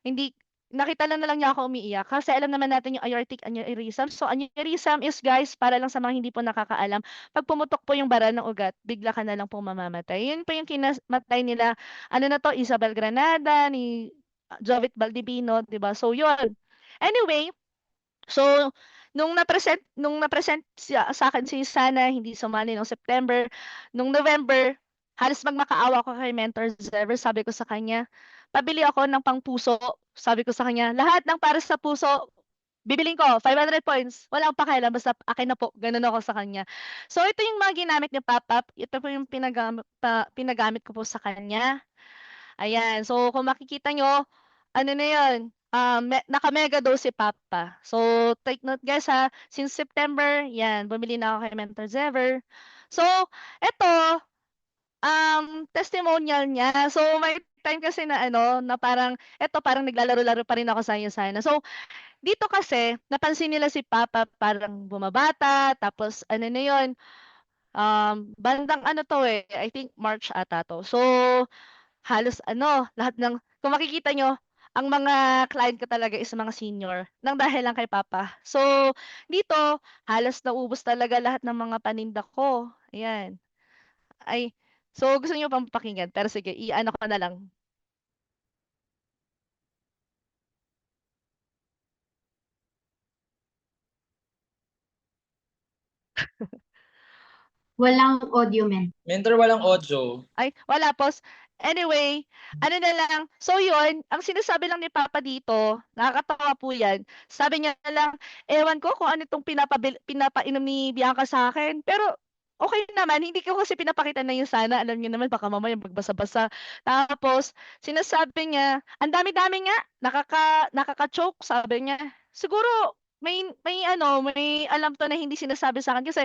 hindi nakita lang na lang niya ako umiiyak kasi alam naman natin yung aortic aneurysm. So, aneurysm is guys, para lang sa mga hindi po nakakaalam, 'pag pumutok po yung bara ng ugat, bigla ka na lang pong mamamatay. Yun po yung kinamatay nila, ano na 'to, Isabel Granada, ni Jovit Baldibino, 'di ba? So, yun. Anyway, so nung na-present sa'kin si Sana, hindi sumali nung September, nung November, halos magmakaawa ako kay Mentor Zever, sabi ko sa kanya, "Pabili ako ng pang-puso." Sabi ko sa kanya, "Lahat ng para sa puso, bibilhin ko, 500 points, wala akong pakialam basta akin na po." Gano'n ako sa kanya. So ito yung mga ginamit ni Papa, ito po yung pinagamit ko po sa kanya. Ayan, so kung makikita niyo, ano na 'yun, naka-mega dose si Papa. So take note guys ha, since September 'yan, bumili na ako kay Mentor Zever. So eto, testimonial niya. So may time kasi na ano, na parang eto parang naglalaro-laro pa rin ako sa iyo sana. So dito kasi napansin nila si Papa parang bumabata, tapos ano na 'yun, bandang ano 'to, eh, I think March ata 'to. So halos ano, lahat ng kung makikita niyo, ang mga client ko talaga is mga senior, nang dahil lang kay Papa. So, dito halos naubos talaga lahat ng mga paninda ko, ayan. Ay, so gusto niyo pang pakinggan, pero sige i-ano ko na lang. Walang audio, men. Mentor, walang audio. Ay, wala pos. Anyway, ano na lang, so yun, ang sinasabi lang ni Papa dito, nakakatawa po yan, sabi niya lang, ewan ko kung ano itong pinapainom ni Bianca sa akin, pero okay naman, hindi ko kasi pinapakita na yung sana, alam niyo naman, baka mamaya magbasa-basa. Tapos, sinasabi niya, ang dami-dami nga, nakaka-choke, sabi niya. Siguro, may alam to na hindi sinasabi sa akin kasi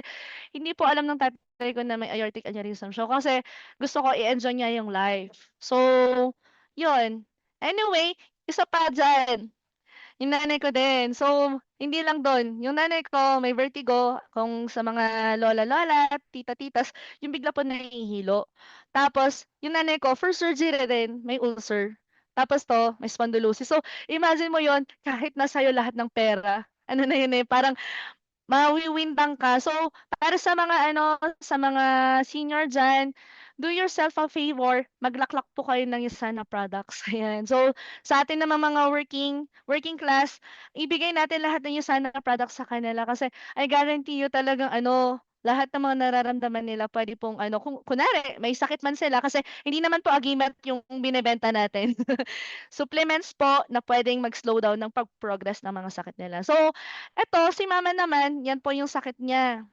hindi po alam ng tatay ko na may aortic aneurysm siya kasi gusto ko i-enjoy niya yung life. So, yun. Anyway, isa pa diyan, yung nanay ko din. So, hindi lang dun, yung nanay ko may vertigo, kung sa mga lola-lola, tita-titas, yung bigla po nahihilo. Tapos, yung nanay ko, first surgery din, may ulcer. Tapos 'to, may spondylosis. So, imagine mo yon kahit nasa sa'yo lahat ng pera, ano na yun, eh, parang mawiwindang ka. So, para sa mga ano, sa mga senior diyan, do yourself a favor, maglaklak po kayo ng Yusana products, ayan. So, sa atin namang mga working class, ibigay natin lahat ng Yusana products sa kanila kasi I guarantee you talagang ano, lahat ng mga nararamdaman nila puwede pong ano, kung kunwari may sakit man sila kasi hindi naman po agimat yung binebenta natin. Supplements po na puwedeng mag-slow down ng pag-progress ng mga sakit nila. So, eto si mama naman, 'yan po yung sakit niya.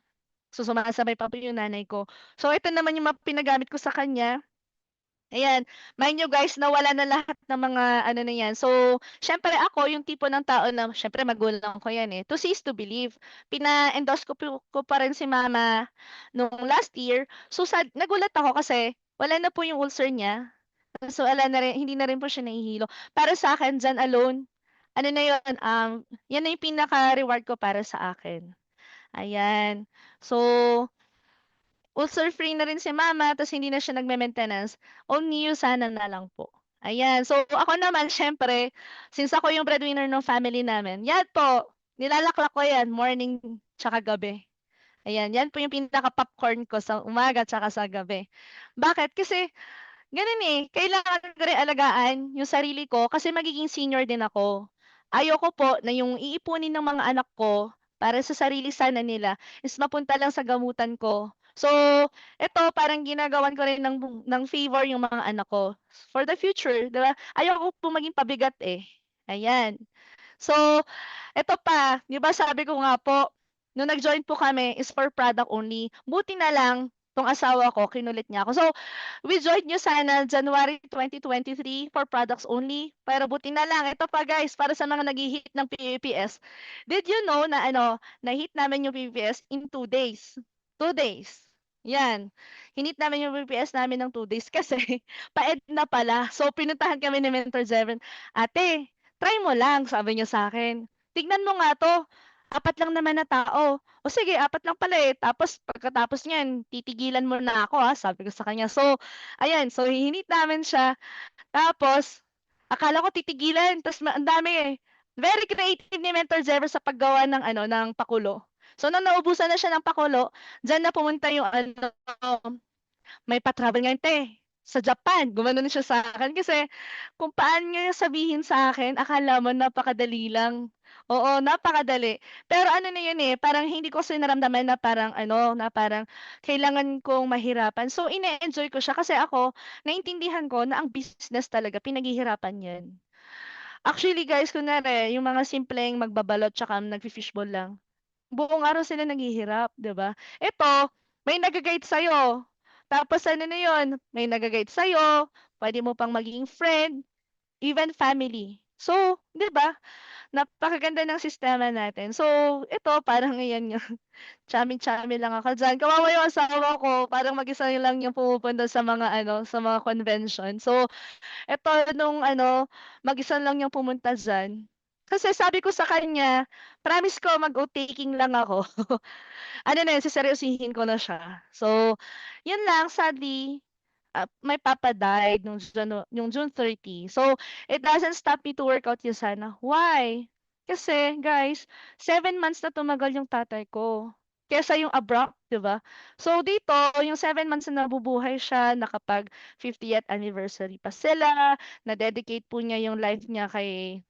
So, sumasabay pa po yung nanay ko. So, ito naman yung mga pinagamit ko sa kanya. Ayan, mind you guys na wala na lahat ng mga ano na 'yan. So, siyempre ako yung tipo ng tao na siyempre magulang ko 'yan, to see is to believe. Pina-endoscopy ko pa rin si mama nung last year. So, nagulat ako kasi wala na po yung ulcer niya. So, wala na rin, hindi na rin po siya nahihilo. Para sa akin diyan alone, ano na 'yun, 'yan na yung pinaka-reward ko para sa akin. Ayan. So, ulcer-free na rin si mama ta's hindi na siya nagme-maintenance, only you sana na lang po. Ayan, so ako naman siyempre, since ako yung breadwinner ng family namin, yan po, nilalaklak ko yan morning tsaka gabi. Ayan, yan po yung pinaka-popcorn ko sa umaga tsaka sa gabi. Bakit? Kasi gano'n, kailangan ko rin alagaan yung sarili ko kasi magiging senior din ako. Ayoko po na yung iipunin ng mga anak ko para sa sarili sana nila is mapunta lang sa gamutan ko. So, eto parang ginagawan ko rin ng favor yung mga anak ko for the future, 'di ba? Ayoko po maging pabigat, ayan. So, eto pa, 'di ba sabi ko nga po, nung nag-join po kami is for product only. Buti na lang 'tong asawa ko kinulit niya ako. So, we joined niyo sana January 2023 for products only. Pero buti na lang, ito pa guys, para sa mga naghi-hit ng PPS. Did you know na ano, na-hit namin yung PPS in 2 days? 2 days. Yan. Hinit namin yung PPS namin ng 2 days kasi pa-ed na pala. So, pinuntahan kami ni Mentor Zevon, "Ate, try mo lang," sabi niya sa akin. "Tignan mo nga 'to, 4 lang naman na tao." "O sige, 4 lang pala, tapos pagkatapos niyan titigilan mo na ako, sabi ko sa kanya. So, ayan, so hinit namin siya tapos akala ko titigilan ta's ang dami, Very creative ni Mentor Zevon sa paggawa ng ano, ng pakulo. So, nung naubusan na siya ng pakulo, diyan na pumunta yung ano, "May pa-travel ngayon 'te, sa Japan." Gumanon siya sa'kin kasi kung paano niya sabihin sa akin akala mo napakadali lang. Oo, napakadali. Pero ano na yun, parang hindi ko kasi naramdaman na parang ano, na parang kailangan kong mahirapan. So, ine-enjoy ko siya kasi ako naintindihan ko na ang business talaga pinaghihirapan 'yan. Actually guys, kunwari yung mga simpleng magbabalot tsaka nagfi-fishball lang, buong araw sila naghihirap, 'di ba? Eto, may nagga-guide sa'yo, tapos ano na yun, may nagga-guide sa'yo, puwede mo pang maging friend, even family. So, 'di ba, napakaganda ng sistema natin. So, ito parang ngayon nga chami-chami lang ako diyan. Kawawa yung asawa ko, parang mag-isa lang yung pumupunta sa mga ano, sa mga convention. So, eto nung ano, mag-isa lang yung pumunta diyan. Kasi sabi ko sa kanya, promise ko mag-o-taking lang ako. Ano na yun, seseryosohin ko na siya. So, yun lang sadly, my papa died nung June 30. So, it doesn't stop me to work out yun sana. Why? Kasi guys, 7 months na tumagal yung tatay ko. Kesa yung abrupt, 'di ba? So dito, yung 7 months na nabubuhay siya, nakapag 50th anniversary pa sila, na-dedicate po niya yung life niya kay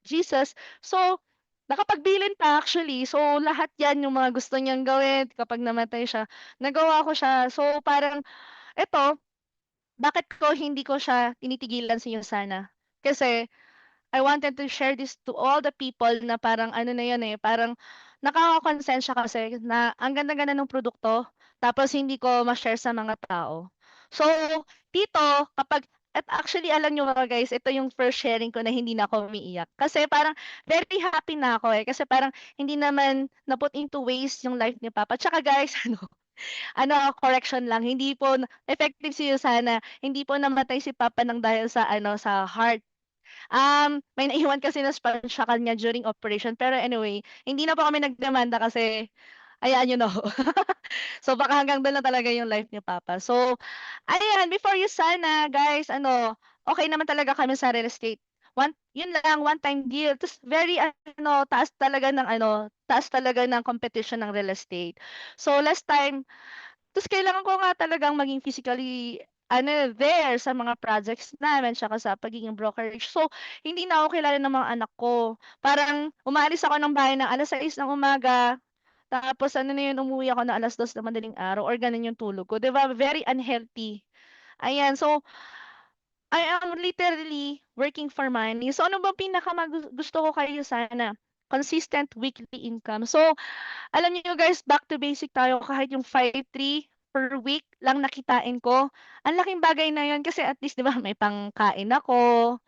Jesus. So, nakapagbilin pa actually. So, lahat 'yan yung mga gusto niyang gawin kapag namatay siya, nagawa ko siya. So, parang eto, bakit hindi ko siya tinitigilan sa sana? Kasi I wanted to share this to all the people na parang ano na yun, parang nakakakonsensya kasi na ang ganda-ganda ng produkto tapos hindi ko ma-share sa mga tao. So, dito kapag at actually alam niyo ba guys, ito yung first sharing ko na hindi na ako umiiyak. Kasi parang very happy na ako, kasi parang hindi naman na-put into waste yung life ni Papa. Tsaka guys, correction lang, hindi po effective si Susana, hindi po namatay si Papa ng dahil sa ano, sa heart. May naiwan kasi na sponge sa kanya during operation. Pero anyway, hindi na po kami nagdemanda kasi hayaan niyo na ho. So, baka hanggang dun lang talaga yung life ni Papa. So, ayan, before you sana, guys, okay naman talaga kami sa real estate. Yun lang, one-time deal. Tapos very taas talaga ng competition ng real estate. So, last time, tapos kailangan ko nga talagang maging physically there sa mga projects namin tsaka sa pagiging brokerage. So, hindi na ako kilala ng mga anak ko. Parang umalis ako ng bahay ng 6:00 ng umaga, Tapos ano na yun, umuwi ako na 2:00 ng madaling araw or ganun yung tulog ko, 'di ba? Very unhealthy. Ayan, so I am literally working for money. So ano bang gusto ko kayo sana? Consistent weekly income. So alam niyo guys, back to basic tayo kahit yung 5,300 per week lang nakitain ko. Ang laking bagay na yun kasi at least 'di ba may pangkain ako,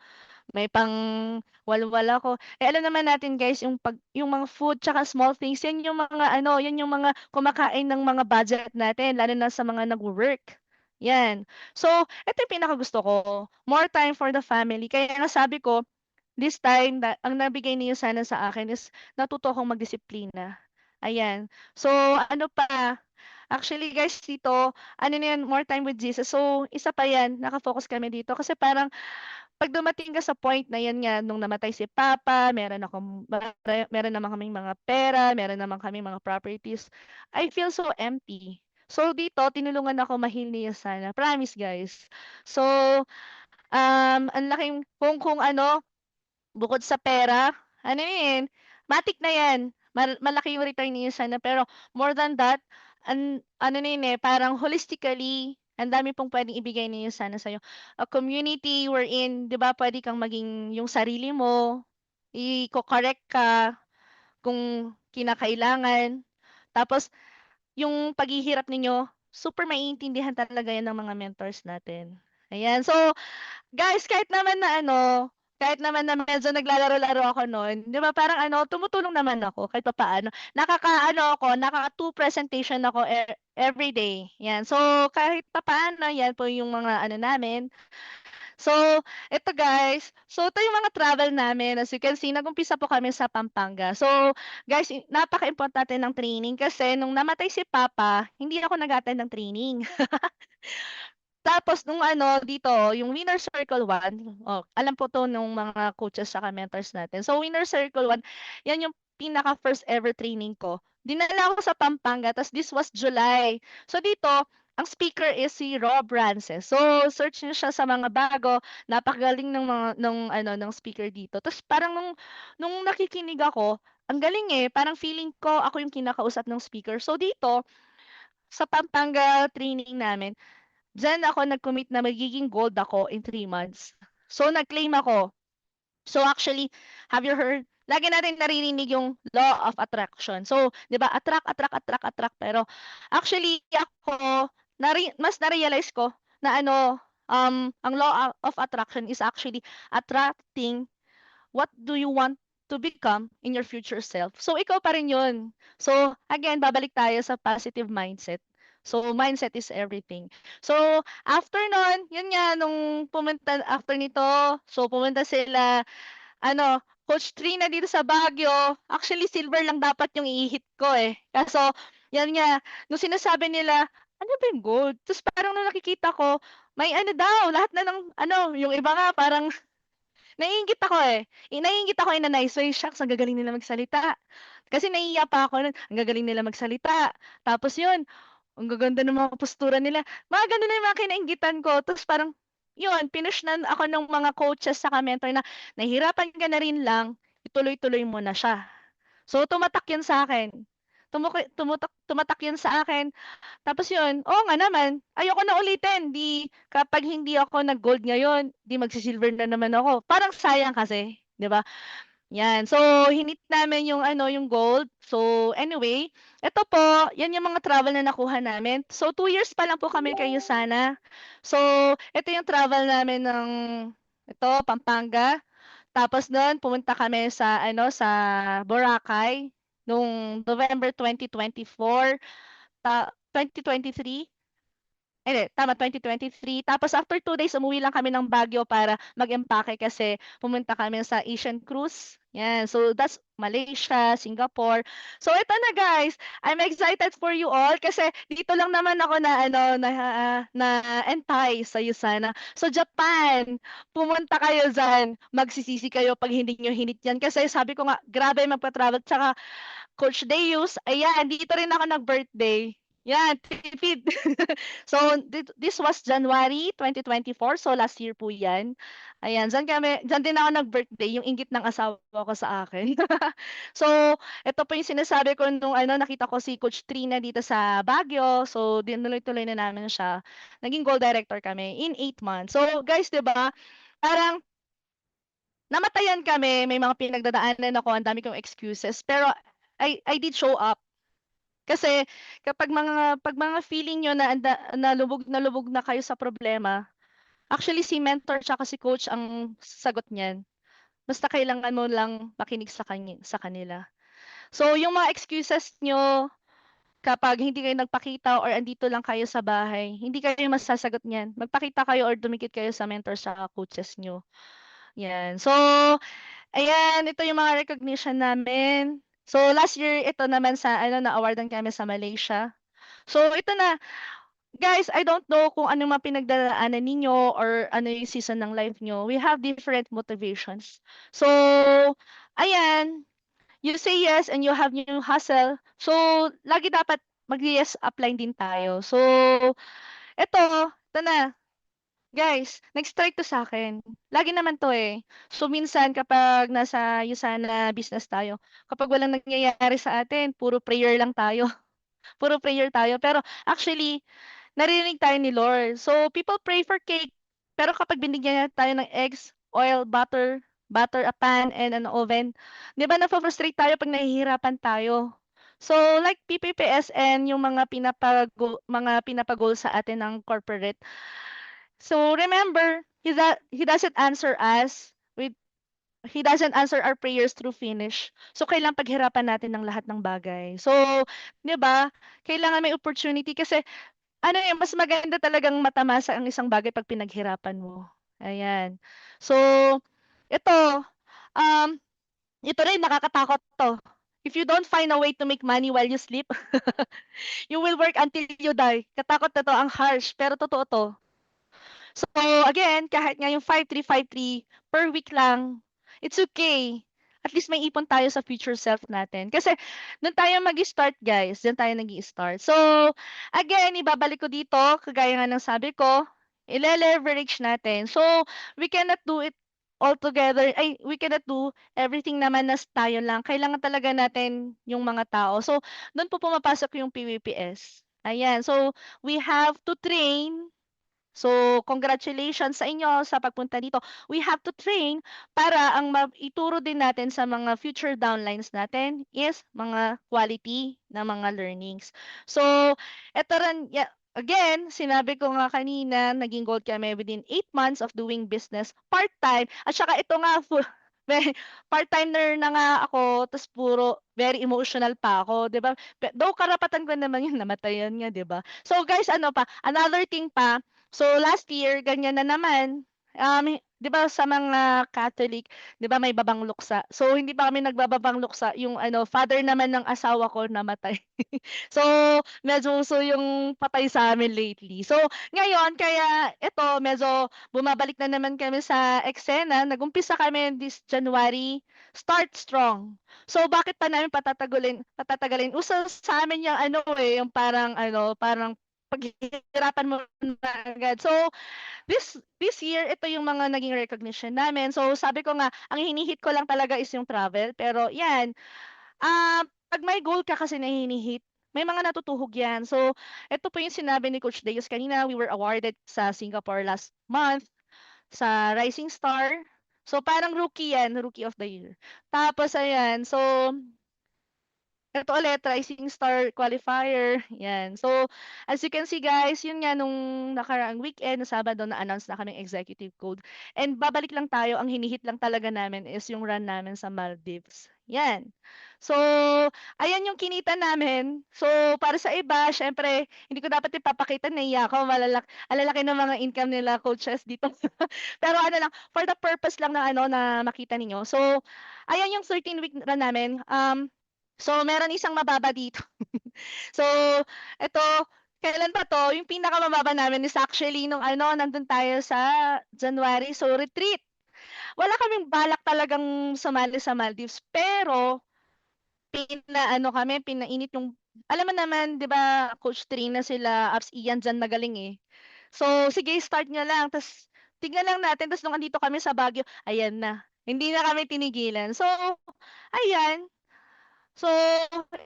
may pangwalwal ako. Eh, alam naman natin guys yung mga food tsaka small things, yan yung mga ano, yan yung mga kumakain ng mga budget natin lalo na sa mga nagwo-work. Yan. So, ito yung pinakagusto ko, more time for the family. Kaya nga sabi ko, this time ang nabigay niyo sana sa akin is natuto akong magdisiplina. Ayan. So, ano pa, actually guys dito, ano na yan, more time with Jesus. So, isa pa yan, naka-focus kami dito kasi parang 'pag dumating ka sa point na 'yan nga nung namatay si papa, meron naman kaming mga pera, meron naman kaming mga properties, I feel so empty. So dito tinulungan ako ma-heal ni Sana, promise guys. So, ang laking kung ano, bukod sa pera, ano 'yun, matic na 'yan, malaki yung return ni Sana pero more than that, ano na 'yun, eh, parang holistically, ang dami pong puwedeng ibigay ni Sana sa'yo. A community wherein 'di ba puwede kang maging yung sarili mo, iko-correct ka kung kinakailangan. Tapos yung paghihirap ninyo, super maiintindihan talaga 'yan ng mga mentors natin. Ayan, so guys, kahit naman na medyo naglalaro-laro ako nun, 'di ba parang ano, tumutulong naman ako kahit papaano. Naka-2 presentation ako every day, 'yan. So, kahit papaano 'yan po yung mga ano namin. So, eto guys, so ito yung mga travel namin. As you can see, nag-umpisa po kami sa Pampanga. So, guys, napaka-importante ng training kasi nung namatay si papa, hindi ako nag-attend ng training. Tapos nung ano dito, yung Winner Circle 1, oh, alam po 'to nung mga coaches saka mentors natin. So Winner Circle 1, 'yan yung pinaka first ever training ko. Dinala ako sa Pampanga, tas this was July. So dito, ang speaker is si Rob Rances. So search niyo siya sa mga bago, napakagaling ng speaker dito. Tas parang nung nakikinig ako, ang galing eh, parang feeling ko ako yung kinakausap ng speaker. So dito, sa Pampanga training namin, diyan ako nag-commit na magiging gold ako in 3 months. So, nag-claim ako. So, actually, have you heard? Lagi natin naririnig yung law of attraction. So, 'di ba? Attract, attract, attract, attract. Pero actually ako mas na-realize ko na ano, ang law of attraction is actually attracting what do you want to become in your future self. So, ikaw pa rin yun. So, again, babalik tayo sa positive mindset. So, mindset is everything. So, after nun, yun nga, after nito, so pumunta sila, ano, Coach Trina dito sa Baguio. Actually, silver lang dapat yung i-hit ko eh. Kaso, yan nga, nung sinasabi nila, ano ba yung gold? Tapos parang nung nakikita ko, may ano daw, lahat na ng, ano, yung iba nga parang naiinggit ako eh. Naiinggit ako in a nice way. Shucks, ang gagaling nila magsalita. Kasi nahihiya pa ako nun. Ang gagaling nila magsalita. Tapos yun, ang gaganda ng mga postura nila. Mga ganun na yung mga kinainggitan ko. Tapos parang, yun, pinush na ako ng mga coaches sa mentor na nahihirapan ka na rin lang, ituloy-tuloy mo na siya. So, tumatak yun sa akin. Tumatak yun sa akin. Tapos yun, oo nga naman, ayoko na ulitin. Kapag hindi ako nag-gold ngayon, di magsi-silver na naman ako. Parang sayang kasi, 'di ba? Yan. So, hinit namin yung ano, yung gold. So, anyway, ito po, yan yung mga travel na nakuha namin. So, 2 years pa lang po kami kayo sana. So, ito yung travel namin ng ito, Pampanga. Tapos noon pumunta kami sa ano, sa Boracay nung November 2024. 2023? Ay, hindi, tama, 2023. Tapos after 2 days, umuwi lang kami ng Baguio para mag-empake kasi pumunta kami sa Asian Cruise. Yan. So, that's Malaysia, Singapore. So, ito na guys. I'm excited for you all kasi dito lang naman ako na entice sa sana. So, Japan, pumunta kayo dyan. Magsisisi kayo pag hindi nyo hinit yan. Kasi sabi ko nga, grabe magpa-travel. Tsaka, Coach Deus, ayan, dito rin ako nag-birthday. Yan, tipid. So, this was January 2024. So, last year po yan. Ayan, dyan din ako nag-birthday, yung inggit ng asawa ko sa akin. So, ito po yung sinasabi ko nung nakita ko si Coach Trina dito sa Baguio. So, dinuloy-tuloy na namin siya. Naging goal director kami in 8 months. So, guys, di ba, parang namatayan kami, may mga pinagdadaanan ako, ang dami kong excuses, pero I did show up. Kasi pag mga feeling niyo na lubog na kayo sa problema, actually si mentor tsaka si coach ang sagot niyan. Basta kailangan mo lang makinig sa kanila. So yung mga excuses niyo kapag hindi kayo nagpakita or andito lang kayo sa bahay, hindi kayo masasagot niyan. Magpakita kayo or dumikit kayo sa mentors sa coaches niyo. Yan. So, ayan, ito yung mga recognition namin. So, last year, ito naman sa, na-awardan kami sa Malaysia. So, ito na. Guys, I don't know kung ano mga pinagdadaanan ninyo or ano yung season ng life nyo. We have different motivations. So, ayan, you say yes and you have new hustle. So, lagi dapat mag-yes upline din tayo. So, ito na. Guys, nag-strike to sa akin. Lagi naman 'to, eh. So, minsan kapag nasa Usana business tayo, kapag walang nangyayari sa atin, puro prayer lang tayo. Puro prayer tayo. Pero actually, naririnig tayo ni Lord. So, people pray for cake. Pero kapag binigyan niya tayo ng eggs, oil, butter a pan, and an oven, 'di ba nafo-frustrate tayo pag nahihirapan tayo? So, like PPPS and yung mga pinapagol sa atin ng corporate. So remember, he doesn't answer us with he doesn't answer our prayers through finish. So kailangan paghirapan natin ng lahat ng bagay. So, 'di ba? Kailangan may opportunity kasi mas maganda talagang matamasa ang isang bagay pag pinaghirapan mo. Ayan. So, ito um ito rin nakakatakot 'to. If you don't find a way to make money while you sleep, you will work until you die. Katakot na 'to, ang harsh, pero totoo 'to. So again, kahit nga yung 5353 per week lang, it's okay. At least may ipon tayo sa future self natin. Kasi doon tayo mag-start, guys. Doon tayo nag-i-start. So, again, ibabalik ko dito, kagaya nga ng sabi ko, ile-leverage natin. So, we cannot do it all together. We cannot do everything naman na tayo lang. Kailangan talaga natin yung mga tao. So, doon po pumapasok yung PWPS. Ayan. So, we have to train. So, congratulations sa inyo sa pagpunta dito. We have to train para ang ituro din natin sa mga future downlines natin is mga quality na mga learnings. So, eto rin, again, sinabi ko nga kanina, naging goal kami within 8 months of doing business part-time. At saka ito nga, part-timer na nga ako, tapos puro very emotional pa ako, 'di ba? Though karapatan ko naman yung namatayan nga, 'di ba? So guys, another thing pa, so last year ganyan na naman. 'Di ba sa mga Catholic, 'di ba may babang luksa. So hindi pa kami nagbababang luksa, yung father naman ng asawa ko namatay. So medyo uso yung patay sa amin lately. So ngayon kaya ito medyo bumabalik na naman kami sa eksena. Nag-umpisa kami this January, start strong. So bakit pa namin patatagalin? Uso sa amin yung yung parang paghihirapan mo na agad. So this year, ito yung mga naging recognition namin. So sabi ko nga, ang hinihit ko lang talaga is yung travel. Pero yan, pag may goal ka kasi na hinihit, may mga natutuhog yan. So ito po yung sinabi ni Coach Deus kanina. We were awarded sa Singapore last month sa Rising Star. So parang rookie yan, Rookie of the Year. Tapos ayan, so ito ulit, Rising Star Qualifier. Yan. So, as you can see guys, yun nga nung nakaraang weekend, na Sabado, na-announce na kami executive code. And babalik lang tayo, ang hinihit lang talaga namin is yung run namin sa Maldives. Yan. So, ayan yung kinita namin. So, para sa iba, syempre, hindi ko dapat ipapakita na iya ako, alalaki ng mga income nila coaches dito. Pero lang, for the purpose lang na na makita ninyo. So, ayan yung 13-week run namin. So, meron isang mababa dito. So, ito, kailan pa 'to? Yung pinakamababa namin is actually nung nandun tayo sa January. So, retreat. Wala kaming balak talagang sumali sa Maldives, pero pinainit yung alam mo naman 'di ba Coach Trina sila, Abs Ian diyan magaling, eh. So, sige start niyo lang ta's tignan lang natin ta's nung andito kami sa Baguio, ayan na, hindi na kami tinigilan. So, ayan. So,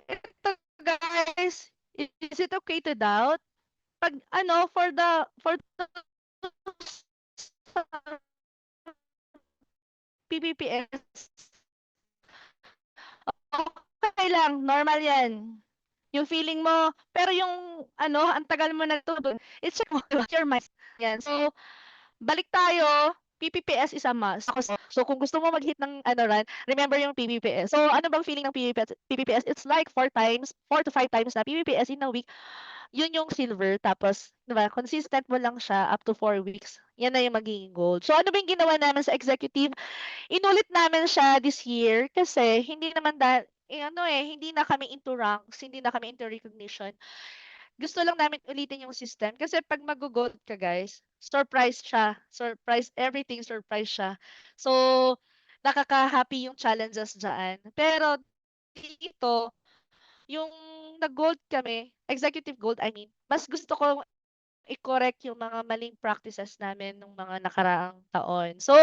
ito guys, is it okay to doubt? 'Pag ano, for the PPPS, okey lang, normal 'yan. Yung feeling mo, pero yung ano, ang tagal mo na dun, i-check mo your mind, 'yan. So, balik tayo, PPPS is a must. So, kung gusto mo mag-hit ng ano run, remember yung PPPS. So, ano bang feeling ng PPPS? It's like 4 to 5 times na PPPS in a week, yun yung silver. Tapos, 'di ba, consistent mo lang siya up to 4 weeks, yan na yung magiging gold. So, ano ba yung ginawa namin sa executive? Inulit namin siya this year kasi hindi naman ano hindi na kami into ranks, hindi na kami into recognition. Gusto lang namin ulitin yung system kasi 'pag maggo-gold ka guys, surprise siya. Surprise, everything surprise siya. So, nakaka-happy yung challenges diyaan. Pero dito, yung nag-gold kami, executive gold I mean, mas gusto ko i-correct yung mga maling practices namin nung mga nakaraang taon. So,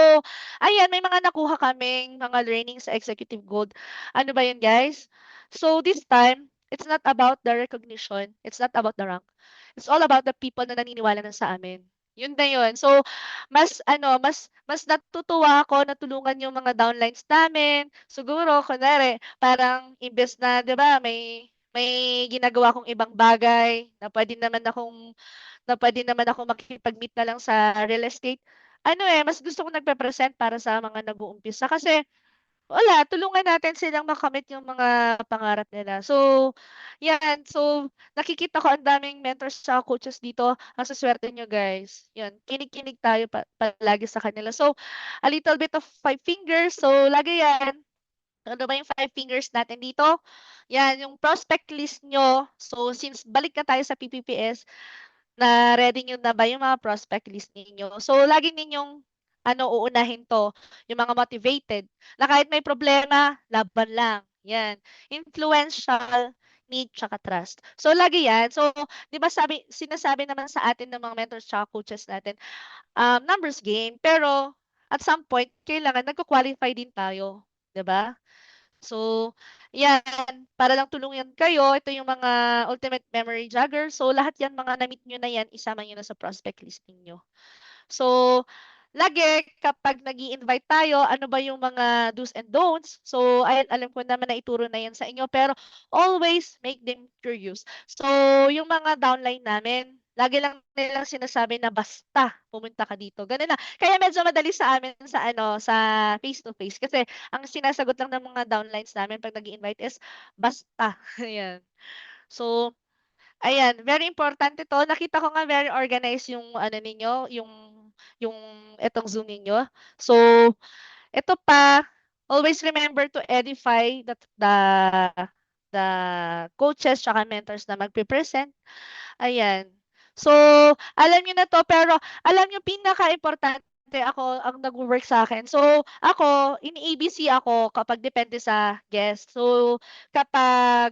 ayan may mga nakuha kaming mga learnings sa Executive Gold. Ano ba yun guys? So, this time, it's not about the recognition, it's not about the rank. It's all about the people na naniniwala na sa amin. Yun na yun. So, mas natutuwa ako na tulungan yung mga downlines namin. Siguro, kunwari, parang imbes na, di ba, may ginagawa akong ibang bagay na pwede naman ako makikipag-meet na lang sa real estate. Ano mas gusto ko nagpe-present para sa mga nag-uumpisa kasi wala, tulungan natin silang makamit yung mga pangarap nila. So, yan. So, nakikita ko ang daming mentors tsaka coaches dito. Ang suswerte nyo guys. Yan, kinig-kinig tayo palagi sa kanila. So, a little bit of 5 fingers. So, lagi yan. Ano ba yung 5 fingers natin dito? Yan, yung prospect list nyo. So, since balik na tayo sa PPPS, na-ready niyo na ba yung mga prospect list ninyo? So, lagi ninyong uunahin 'to, yung mga motivated, na kahit may problema, laban lang, 'yan. Influential, need, tsaka trust. So, lagi 'yan. So, 'di ba sinasabi naman sa atin ng mga mentors tsaka coaches natin, numbers game, pero at some point kailangan nagko-qualify din tayo, 'di ba? So, 'yan, para lang tulungan kayo, ito yung mga ultimate memory jogger. So, lahat 'yan mga na-meet niyo na 'yan, isama niyo na sa prospect list ninyo. So, lagi kapag nag-i-invite tayo, ano ba yung mga do's and don'ts? So, ayan, alam ko naman na ituro na 'yan sa inyo, pero always make them curious. So, yung mga downline namin, lagi lang nilang sinasabi na basta pumunta ka dito, gano'n lang. Kaya medyo madali sa amin sa face to face kasi ang sinasagot lang ng mga downlines namin 'pag nag-i-invite is basta, ayan. So, ayan, very importante 'to. Nakita ko nga very organized yung ano ninyo, yung etong Zoom ninyo. So, eto pa, always remember to edify the coaches tsaka mentors na magpe-present. Ayan. So, alam niyo na 'to, pero alam niyo pinakaimportante, ako ang nagwo-work sa'kin. So, ako ini-ABC ako kapag depende sa guest. So, kapag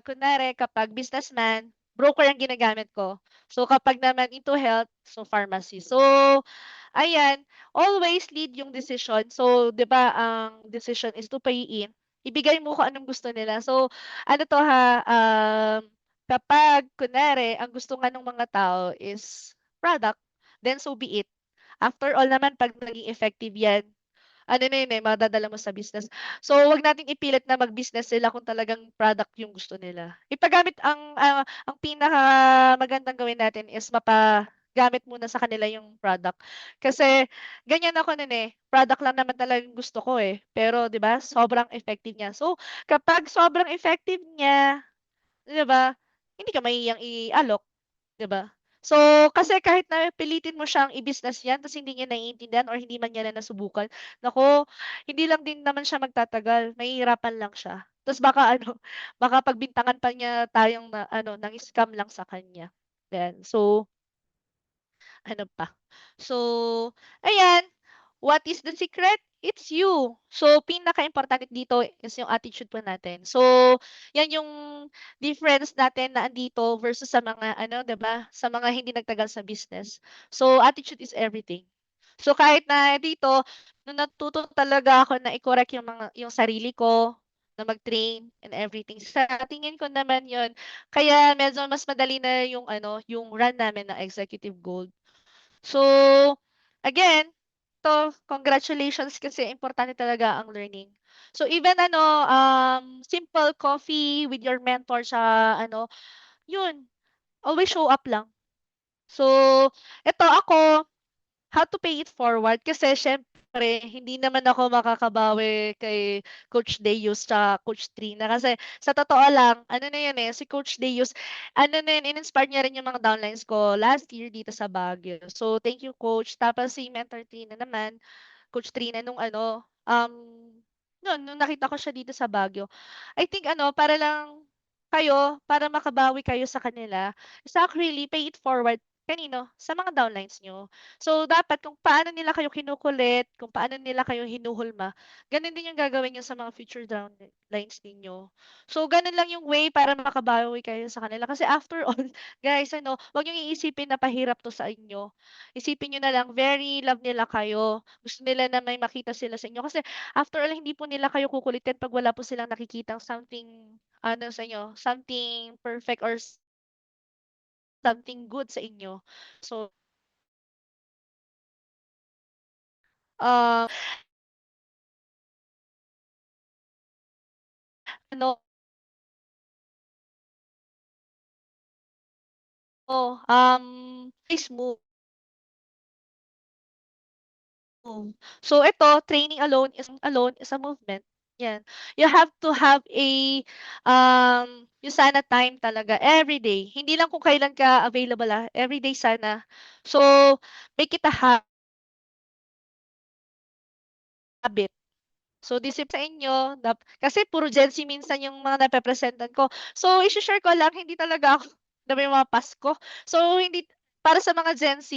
businessman, broker ang ginagamit ko. So, kapag naman into health, so pharmacy. So, ayan, always lead yung decision. So, 'di ba ang decision is to pay in, ibigay mo kung anong gusto nila. So, ano 'to kapag kunwari ang gusto nga ng mga tao is product, then so be it. After all naman 'pag naging effective 'yan, ano na yun, madadala mo sa business. So, wag nating ipilit na mag-business sila kung talagang product yung gusto nila. Ipagamit ang pinakamagandang gawin natin is mapagamit muna sa kanila yung product. Kasi ganyan ako nun, product lang naman talagang gusto ko, pero 'di ba, sobrang effective niya. So, kapag sobrang effective niya, 'di ba, hindi ka mahihiyang i-alok, 'di ba? So, kasi kahit na pilitin mo siyang i-business 'yan ta's hindi niya naiintindihan or hindi man niya na nasubukan, naku, hindi lang din naman siya magtatagal, mahihirapan lang siya. Ta's baka ano, baka pagbintangan pa niya tayong na ano, nang-scam lang sa kanya, 'yan. So, ano pa? So, ayan, what is the secret? It's you. So, pinaka-importante dito is yung attitude po natin. So, yan yung difference natin na andito versus sa mga ano, 'di ba? Sa mga hindi nagtagal sa business. So, attitude is everything. So, kahit na dito, nung natuto talaga ako na i-correct yung sarili ko, na mag-train and everything. Sa tingin ko naman yon kaya medyo mas madali na yung ano, yung run namin ng Executive Gold. So, again, congratulations kasi importante talaga ang learning. So, even ano, simple coffee with your mentor sa ano, yun, always show up lang. So, eto ako, how to pay it forward kasi siyempre hindi naman ako makakabawi kay Coach Deus tsaka Coach Trina kasi sa totoo lang, ano na yun si Coach Deus, ano na yun, in-inspire niya rin yung mga downlines ko last year dito sa Baguio. So, thank you Coach. Tapos si Mentor Trina naman, Coach Trina nung ano, nung nakita ko siya dito sa Baguio, I think ano, para lang kayo, para makabawi kayo sa kanila, is actually pay it forward kanino? Sa mga downlines niyo. So, dapat kung paano nila kayo kinukulit, kung paano nila kayo hinuhulma, gano'n din yung gagawin niyo sa mga future downlines ninyo. So, gano'n lang yung way para makabawi kayo sa kanila. Kasi after all, guys, ano, wag niyong iisipin na pahirap 'to sa inyo. Isipin niyo na lang very love nila kayo. Gusto nila na may makita sila sa inyo. Kasi after all, hindi po nila kayo kukulitin 'pag wala po silang nakikitang something ano sa inyo, something perfect or something good sa inyo. So, ano, please move. So ito, training alone is a movement. Yan. You have to have a yung sana time talaga every day. Hindi lang kung kailan ka available every day sana. So make it a habit. So disip sa inyo kasi puro Gen Z minsan yung mga napepresentan ko. So i-she-share ko lang hindi talaga ako na may mga Pasko. So hindi para sa mga Gen Z.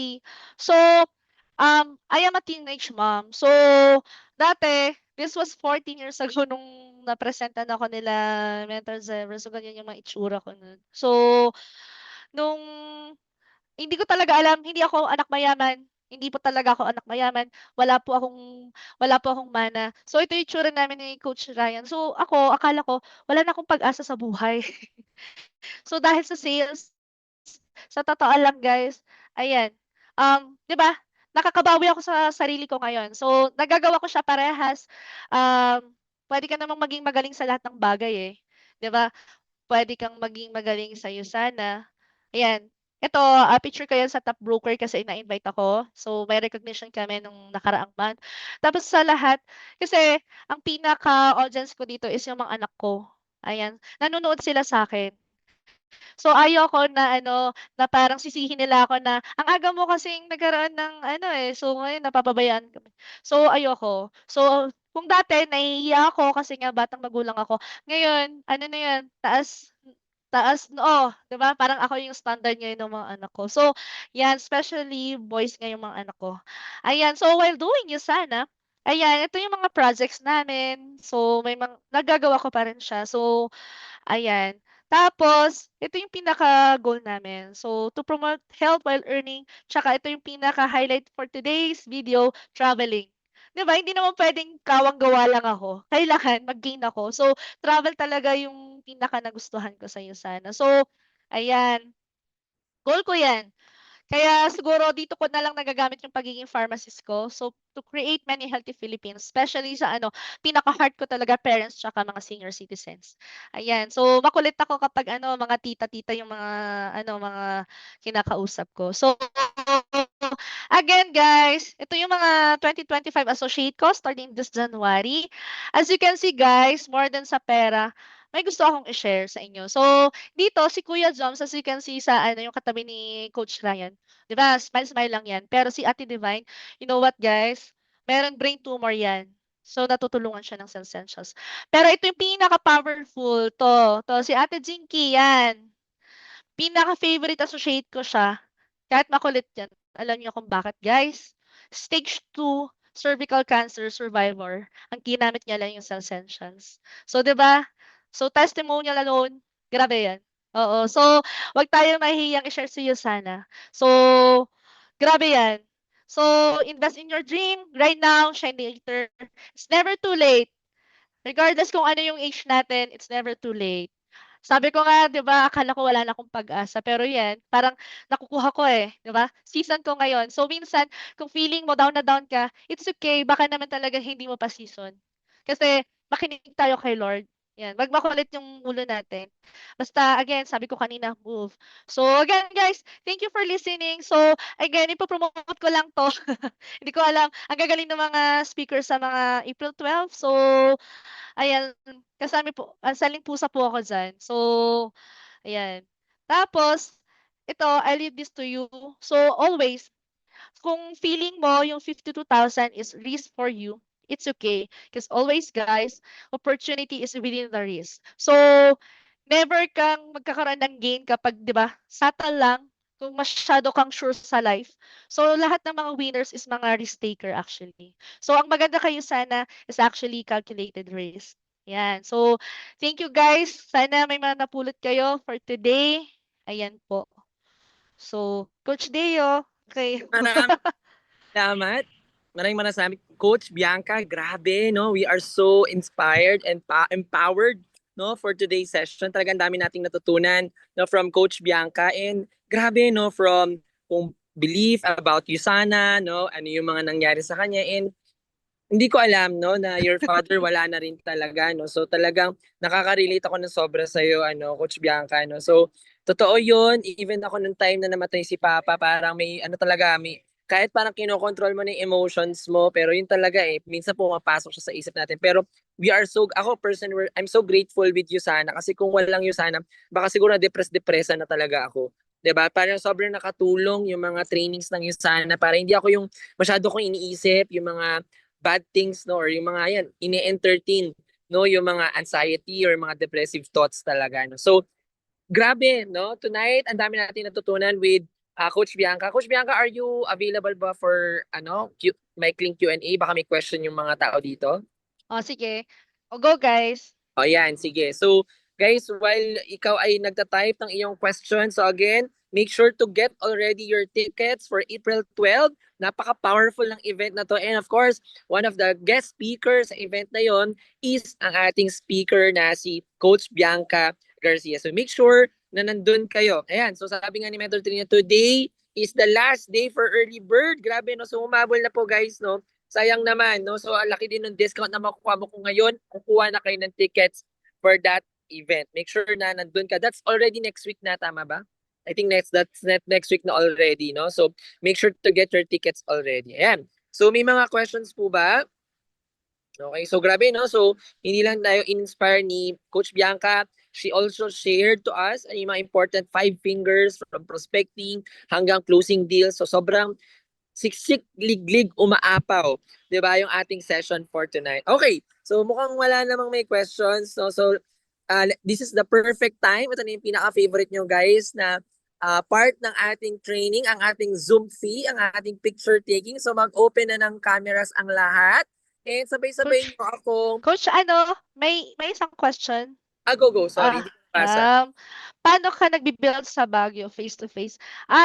So I am a teenage mom. So dati this was 14 years ago nung napresentan ako nila Mentor Zero. So ganyan yung mga itsura ko nun. So nung hindi ko talaga alam, hindi ako anak mayaman. Hindi po talaga ako anak mayaman. Wala po akong mana. So ito yung itsura namin ni Coach Ryan. So ako, akala ko wala na akong pag-asa sa buhay. So dahil sa sales, sa totoo lang guys, ayan. 'Di ba? Nakakabawi ako sa sarili ko ngayon. So nagagawa ko siya parehas. Puwede ka namang maging magaling sa lahat ng bagay, 'di ba? Puwede kang maging magaling sa sana. Ayan. Ito, picture ko 'yan sa Top Broker kasi na-invite ako. So, may recognition kami nung nakaraang month. Tapos sa lahat kasi ang pinaka-audience ko dito is yung mga anak ko. Ayan, nanonood sila sa'kin. So, ayoko na ano, na parang sisihin nila ako na, "Ang aga mo kasing nagkaroon ng ano, so ngayon napapabayaan kami." So, ayoko. So, kung dati nahihiya ako kasi nga batang magulang ako, ngayon ano na 'yan, taas taas noo, 'di ba? Parang ako yung standard ngayon ng mga anak ko. So, 'yan, especially boys nga yung mga anak ko. Ayan, so while doing sana ayan, ito yung mga projects namin. So, may nagagawa ko pa rin siya. So, ayan. Tapos, ito yung pinaka-goal namin. So, to promote health while earning, tsaka ito yung pinaka-highlight for today's video, traveling. 'Di ba, hindi naman puwedeng kawang-gawa lang ako. Kailangan mag-gain ako. So, travel talaga yung pinaka-nagustuhan ko sa'yo sana. So, ayan, goal ko 'yan. Kaya siguro dito ko na lang nagagamit yung pagiging pharmacist ko. So, to create many healthy Philippines, especially sa ano, pinaka-heart ko talaga parents tsaka mga senior citizens. Ayan. So, makulit ako kapag ano, mga tita-tita yung mga ano, mga kinakausap ko. So, again guys, ito yung mga 2025 associate ko starting this January. As you can see guys, more than sa pera, may gusto akong i-share sa inyo. So, dito si Kuya Joms, as you can see sa ano, yung katabi ni Coach Ryan, 'di ba? Smile-smile lang 'yan. Pero si Ate Divine, you know what guys? Meron brain tumor 'yan. So, natutulungan siya ng Essentials. Pero ito yung pinaka-powerful 'to si Ate Jinky 'yan. Pinaka-favorite associate ko siya. Kahit makulit 'yan. Alam niyo kung bakit guys? Stage 2 cervical cancer survivor, ang ginamit niya lang yung Cellsentials. So, 'di ba? So, testimonial alone, grabe 'yan. Oo. So, 'wag tayong mahihiyang i-share si Yusana. So, grabe 'yan. So, invest in your dream right now, shine later. It's never too late. Regardless kung ano yung age natin, it's never too late. Sabi ko nga, 'di ba, akala ko wala na akong pag-asa, pero 'yan, parang nakukuha ko, eh, 'di ba? Season ko ngayon. So, minsan kung feeling mo down na down ka, it's okay, baka naman talaga hindi mo pa season. Kasi makinig tayo kay Lord, 'yan. 'Wag makulit yung ulo natin. Basta again, sabi ko kanina, move. So, again guys, thank you for listening. So, again, ipo-promote ko lang 'to. Hindi ko alam, ang gagaling ng mga speakers sa mga April 12. So, ayan, saling pusa po ako diyan. So, ayan. Tapos, ito, I leave this to you. So, always, kung feeling mo yung 52,000 is risk for you, it's okay. Because always, guys, opportunity is within the risk. So, never kang magkakaroon ng gain kapag, di ba, subtle lang, kung masyado kang sure sa life. So, lahat ng mga winners is mga risk taker actually. So, ang maganda kayo sana is actually calculated risk. Yan. So, thank you guys. Sana may mga napulot kayo for today. Ayan po. So, Coach Deo, okay. Maraming salamat. Maraming masasabi. Coach Bianca, grabe, no? We are so inspired and empowered, no, for today's session. Talagang dami nating natutunan, no, from Coach Bianca. And grabe, no, from kung belief about Yusana, no, ano yung mga nangyari sa kanya. And hindi ko alam, no, na your father wala na rin talaga, no. So talagang nakaka-relate ako ng sobra sa iyo, ano, Coach Bianca, no. So totoo 'yun, even ako nung time na namatay si Papa, parang may ano talaga, may kahit parang kinokontrol mo na yung emotions mo, pero yun talaga eh, minsan pumapasok siya sa isip natin. Pero we are so, ako person, I'm so grateful with Yusana kasi kung walang Yusana, baka siguro depress-depressa na talaga ako. 'Di ba? Parang sobrang nakatulong yung mga trainings ng Yusana para hindi ako yung masyado kong iniisip, yung mga bad things, no, or yung mga yan, ini-entertain, no, yung mga anxiety or mga depressive thoughts talaga, no. So, grabe, no, tonight, ang dami natin natutunan with Coach Bianca. Coach Bianca, are you available ba for, maikling Q&A? Baka may question yung mga tao dito. O, sige. O, go guys. O yan, sige. So, guys, while ikaw ay nagta-type ng iyong question, so again, make sure to get already your tickets for April 12. Napaka-powerful ng event na to. And of course, one of the guest speakers sa event na yon is ang ating speaker na si Coach Bianca Garcia. So make sure na nandun kayo. Ayan, so sabi nga ni Mentor Trina, today is the last day for early bird. Grabe, no? So umabol na po guys, no? Sayang naman, no? So ang laki din ng discount na makukuha mo ko ngayon. Kukuha na kayo ng tickets for that event. Make sure na nandun ka. That's already next week na, tama ba? I think that's next week na already, no? So make sure to get your tickets already. Ayan. So may mga questions po ba? Okay, so grabe, no? So hindi lang tayo in-inspire ni Coach Bianca. She also shared to us yung mga important 5 fingers from prospecting hanggang closing deals. So sobrang siksik, liglig, umaapaw. 'Di ba yung ating session for tonight? Okay, so mukhang wala namang may questions. So this is the perfect time. Ito na yung pinaka-favorite nyo guys na part ng ating training, ang ating Zoom fee, ang ating picture taking. So mag-open na ng cameras ang lahat. And sabay-sabay nyo ako. Coach, may isang question. Go. Sorry, hindi ko nabasa. Paano ka nagbi-build sa Baguio face-to-face?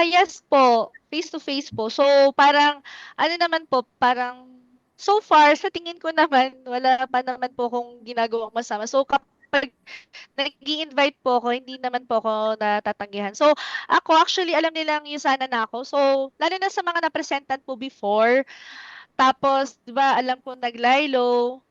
Yes po, face-to-face po. So, parang, naman po, parang, so far, sa tingin ko naman, wala pa naman po akong ginagawang masama. So, kapag nag-i-invite po ako, hindi naman po ako natatanggihan. So, ako, actually, alam nilang Yusana na ako. So, lalo na sa mga na-presentan po before, tapos, di ba, alam ko nag-Lilo.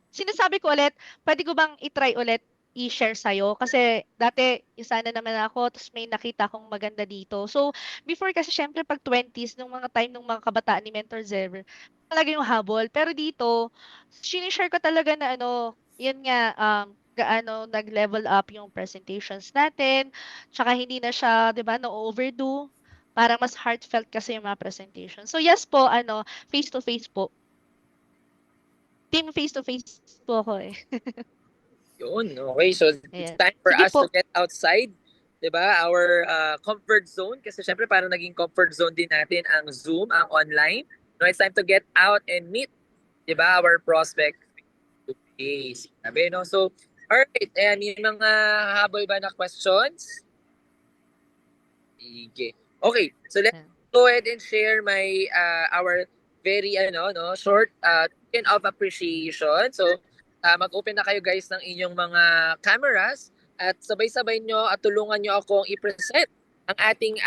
Sinasabi ko ulit, pwede ko bang i-try ulit i-share sa'yo? Kasi dati, isa na naman ako, tapos may nakita akong maganda dito. So, before kasi syempre pag 20s, nung mga time nung mga kabataan ni Mentor Zever, talaga yung habol. Pero dito, sinishare ko talaga na yun nga, gaano nag-level up yung presentations natin, tsaka hindi na siya, di ba, na-overdo. Parang mas heartfelt kasi yung mga presentation. So yes po, face-to-face po. Team face-to-face po ako eh. Yun, okay. So it's Ayan. time for Sige us po. to get outside, 'di ba? Our comfort zone kasi syempre parang naging comfort zone din natin ang Zoom, ang online. No, it's time to get out and meet, di ba, our prospect to face. Sabi, no? So, alright, ayan, may mga habol ba na questions? Sige. Okay, so let's go ahead and share our very short token of appreciation. So mag-open na kayo guys ng inyong mga cameras at sabay-sabay nyo at tulungan nyo akong i-present ang ating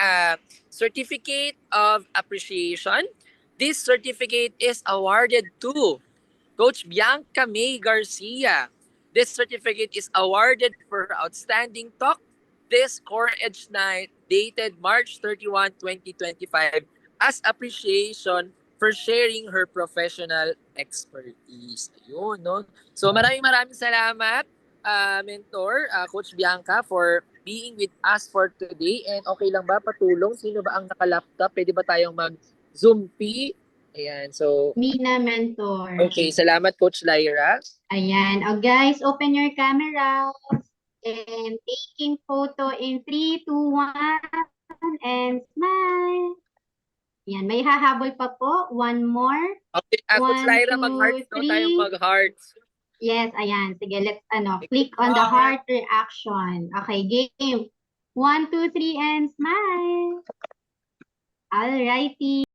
certificate of appreciation. This certificate is awarded to Coach Bianca May Garcia. This certificate is awarded for outstanding talk this Core Edge Night dated March 31, 2025 as appreciation for sharing her professional expertise. Ayun, no? So maraming salamat, mentor, Coach Bianca, for being with us for today. And okay lang ba patulong? Sino ba ang naka-laptop? Pwede ba tayong mag-Zoom P? Ayan, so Mina Mentor. okay, salamat Coach Lyra. Ayan. Oh, guys, open your cameras and taking photo in 3, 2, 1 and smile. Ayan, may hahabol pa po. One more. Okay, Coach 1, Lyra, 2, mag-hearts daw tayong 3. mag-hearts. Yes, ayan. Sige, let's click on the heart reaction. Okay, game. 1, 2, 3 and smile. Alrighty.